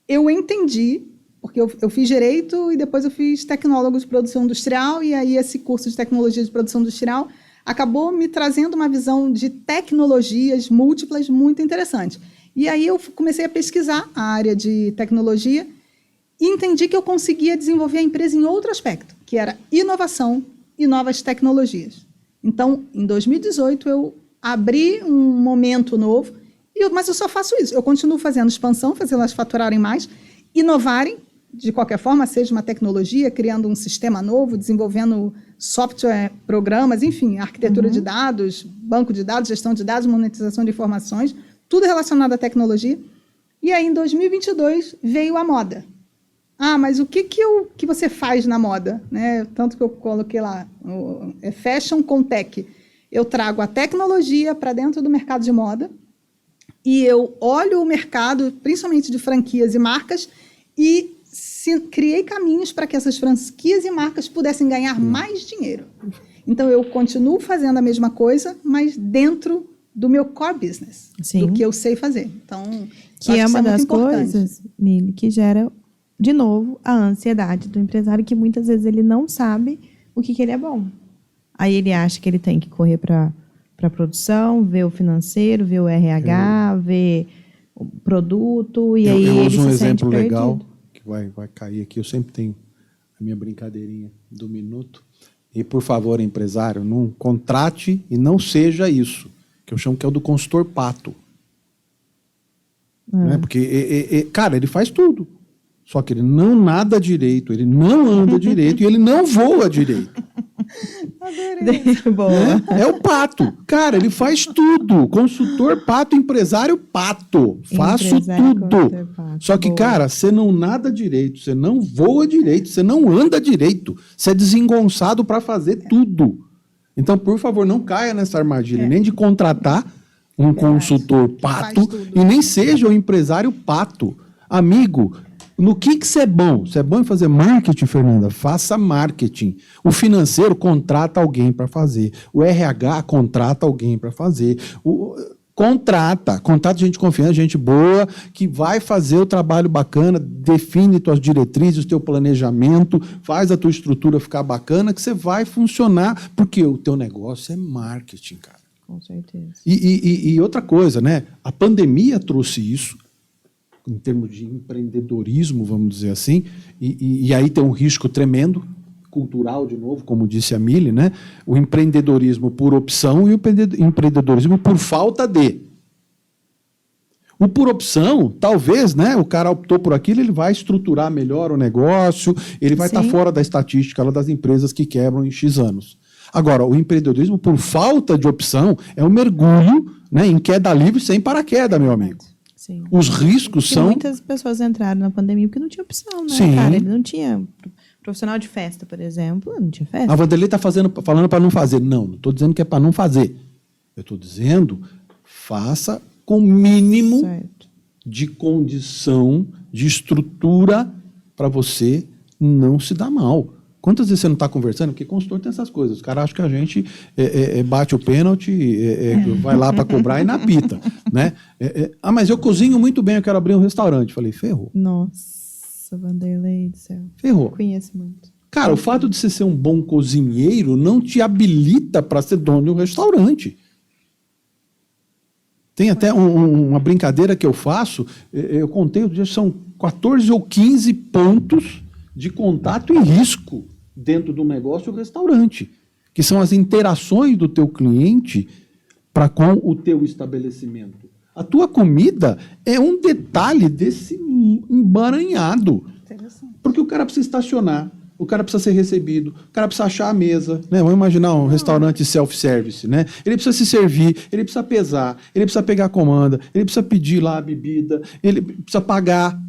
eu entendi, porque eu fiz Direito e depois eu fiz Tecnólogo de Produção Industrial, e aí esse curso de Tecnologia de Produção Industrial acabou me trazendo uma visão de tecnologias múltiplas muito interessante. E aí eu comecei a pesquisar a área de tecnologia e entendi que eu conseguia desenvolver a empresa em outro aspecto, que era inovação e novas tecnologias. Então, em 2018, eu abri um momento novo, mas eu só faço isso. Eu continuo fazendo expansão, fazendo elas faturarem mais, inovarem, de qualquer forma, seja uma tecnologia, criando um sistema novo, desenvolvendo software, programas, enfim, arquitetura de dados, banco de dados, gestão de dados, monetização de informações, tudo relacionado à tecnologia. E aí, em 2022, veio a moda. Ah, mas o que você faz na moda? Né? Tanto que eu coloquei lá, é Fashion com Tech. Eu trago a tecnologia para dentro do mercado de moda e eu olho o mercado, principalmente de franquias e marcas, e criei caminhos para que essas franquias e marcas pudessem ganhar mais dinheiro. Então, eu continuo fazendo a mesma coisa, mas dentro do meu core business, do que eu sei fazer. Então, que é uma das coisas, Mili, que gera, de novo, a ansiedade do empresário, que muitas vezes ele não sabe o que ele é bom. Aí ele acha que ele tem que correr para a produção, ver o financeiro, ver o RH, ver o produto, e aí ele se sente perdido. Eu uso um exemplo legal, que vai cair aqui. Eu sempre tenho a minha brincadeirinha do minuto. E, por favor, empresário, não contrate e não seja isso, que eu chamo que é o do consultor pato. Né? Porque, cara, ele faz tudo. Só que ele não nada direito, ele não anda direito e ele não voa direito. Boa. É o pato. Cara, ele faz tudo. Consultor pato, empresário pato. Faço tudo. Só que, cara, você não nada direito, você não voa direito, você não anda direito. Você é desengonçado para fazer tudo. Então, por favor, não caia nessa armadilha, nem de contratar um consultor pato e nem seja o empresário pato. Amigo, no que você é bom? Você é bom em fazer marketing, Fernanda? Faça marketing. O financeiro contrata alguém para fazer. O RH contrata alguém para fazer. Contrata gente de confiança, gente boa, que vai fazer o trabalho bacana, define tuas diretrizes, o teu planejamento, faz a tua estrutura ficar bacana, que você vai funcionar, porque o teu negócio é marketing, cara. Com certeza. E outra coisa, né? A pandemia trouxe isso, em termos de empreendedorismo, vamos dizer assim, e aí tem um risco tremendo, cultural, de novo, como disse a Mili, né? O empreendedorismo por opção e o empreendedorismo por falta de. O por opção, talvez, né? O cara optou por aquilo, ele vai estruturar melhor o negócio, ele vai estar fora da estatística lá das empresas que quebram em X anos. Agora, o empreendedorismo por falta de opção é um mergulho, né, em queda livre sem paraquedas, meu amigo. Sim. Os riscos são... Muitas pessoas entraram na pandemia porque não tinha opção, né, Sim. cara? Ele não tinha... Profissional de festa, por exemplo, não tinha festa. A Vanderlei está falando para não fazer. Não estou dizendo que é para não fazer. Eu estou dizendo, faça com mínimo de condição, de estrutura, para você não se dar mal. Quantas vezes você não está conversando? Porque consultor tem essas coisas. Os caras acham que a gente bate o pênalti, vai lá para cobrar e na pita. Né? Mas eu cozinho muito bem, eu quero abrir um restaurante. Falei, ferrou. Nossa, Vanderlei do céu. Ferrou. Conheço muito. Cara, o fato de você ser um bom cozinheiro não te habilita para ser dono de um restaurante. Tem até uma brincadeira que eu faço, eu contei, são 14 ou 15 pontos de contato e risco dentro do negócio do restaurante, que são as interações do teu cliente com o teu estabelecimento. A tua comida é um detalhe desse embaranhado. Interessante. Porque o cara precisa estacionar, o cara precisa ser recebido, o cara precisa achar a mesa, né? Vamos imaginar um restaurante self-service, né? Ele precisa se servir, ele precisa pesar, ele precisa pegar a comanda, ele precisa pedir lá a bebida, ele precisa pagar.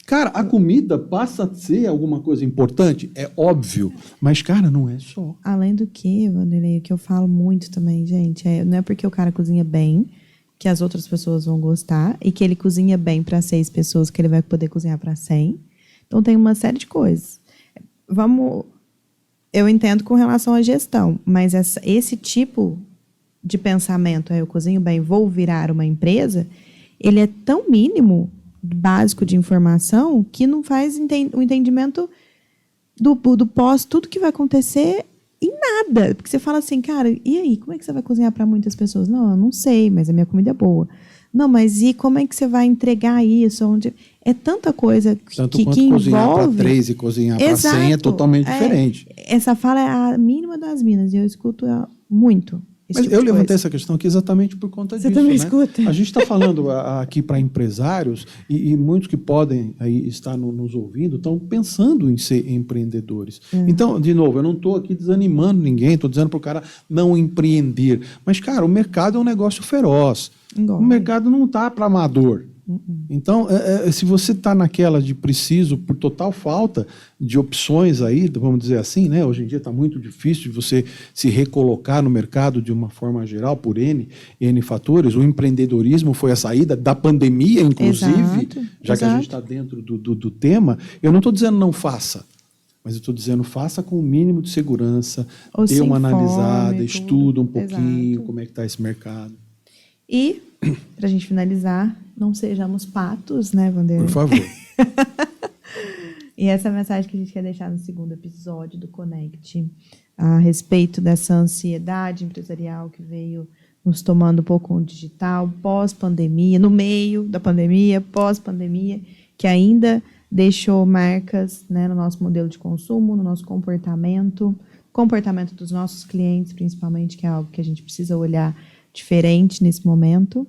Cara, a comida passa a ser alguma coisa importante, é óbvio, mas, cara, não é só. Além do que, Vanderlei, o que eu falo muito também, gente, não é porque o cara cozinha bem que as outras pessoas vão gostar e que ele cozinha bem para 6 pessoas que ele vai poder cozinhar para 100. Então, tem uma série de coisas. Eu entendo com relação à gestão, mas esse tipo de pensamento, eu cozinho bem, vou virar uma empresa, ele é tão mínimo, básico de informação, que não faz o entendimento do pós, tudo que vai acontecer em nada. Porque você fala assim, cara, e aí, como é que você vai cozinhar para muitas pessoas? Não, eu não sei, mas a minha comida é boa. Não, mas e como é que você vai entregar isso? É tanta coisa Tanto que quanto envolve... cozinhar para 3 e cozinhar para 100 é totalmente diferente. Essa fala é a mínima das minas, e eu escuto muito. Mas eu levantei essa questão aqui exatamente por conta disso. Você também né? escuta? A gente está falando aqui para empresários e muitos que podem aí estar nos ouvindo estão pensando em ser empreendedores. Então, de novo, eu não estou aqui desanimando ninguém, estou dizendo para o cara não empreender. Mas, cara, o mercado é um negócio feroz. O mercado não está para amador. Então, se você está naquela de preciso, por total falta de opções aí, vamos dizer assim, né? Hoje em dia está muito difícil de você se recolocar no mercado de uma forma geral, por N fatores. O empreendedorismo foi a saída da pandemia, inclusive, já que a gente está dentro do tema. Eu não estou dizendo não faça, mas eu estou dizendo faça com o mínimo de segurança, dê uma analisada, estuda um pouquinho como é que está esse mercado. E, para a gente finalizar, não sejamos patos, né, Vanderlei? Por favor. E essa é a mensagem que a gente quer deixar no 2º episódio do Connect, a respeito dessa ansiedade empresarial que veio nos tomando um pouco com o digital, pós-pandemia, no meio da pandemia, pós-pandemia, que ainda deixou marcas, né, no nosso modelo de consumo, no nosso comportamento dos nossos clientes, principalmente, que é algo que a gente precisa olhar diferente nesse momento.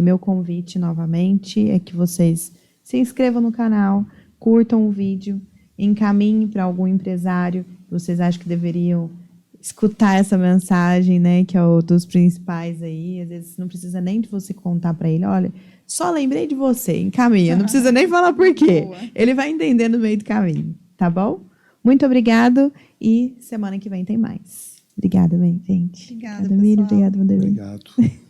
Meu convite novamente é que vocês se inscrevam no canal, curtam o vídeo, encaminhem para algum empresário que vocês acham que deveriam escutar essa mensagem, né, que é o dos principais aí. Às vezes não precisa nem de você contar para ele, olha, só lembrei de você, encaminha, não precisa nem falar por quê. Ele vai entender no meio do caminho, tá bom? Muito obrigado e semana que vem tem mais. Obrigada, bem, gente. Obrigada, Obrigada, Miriam. pessoal. Obrigada, Vanderlei. Obrigado.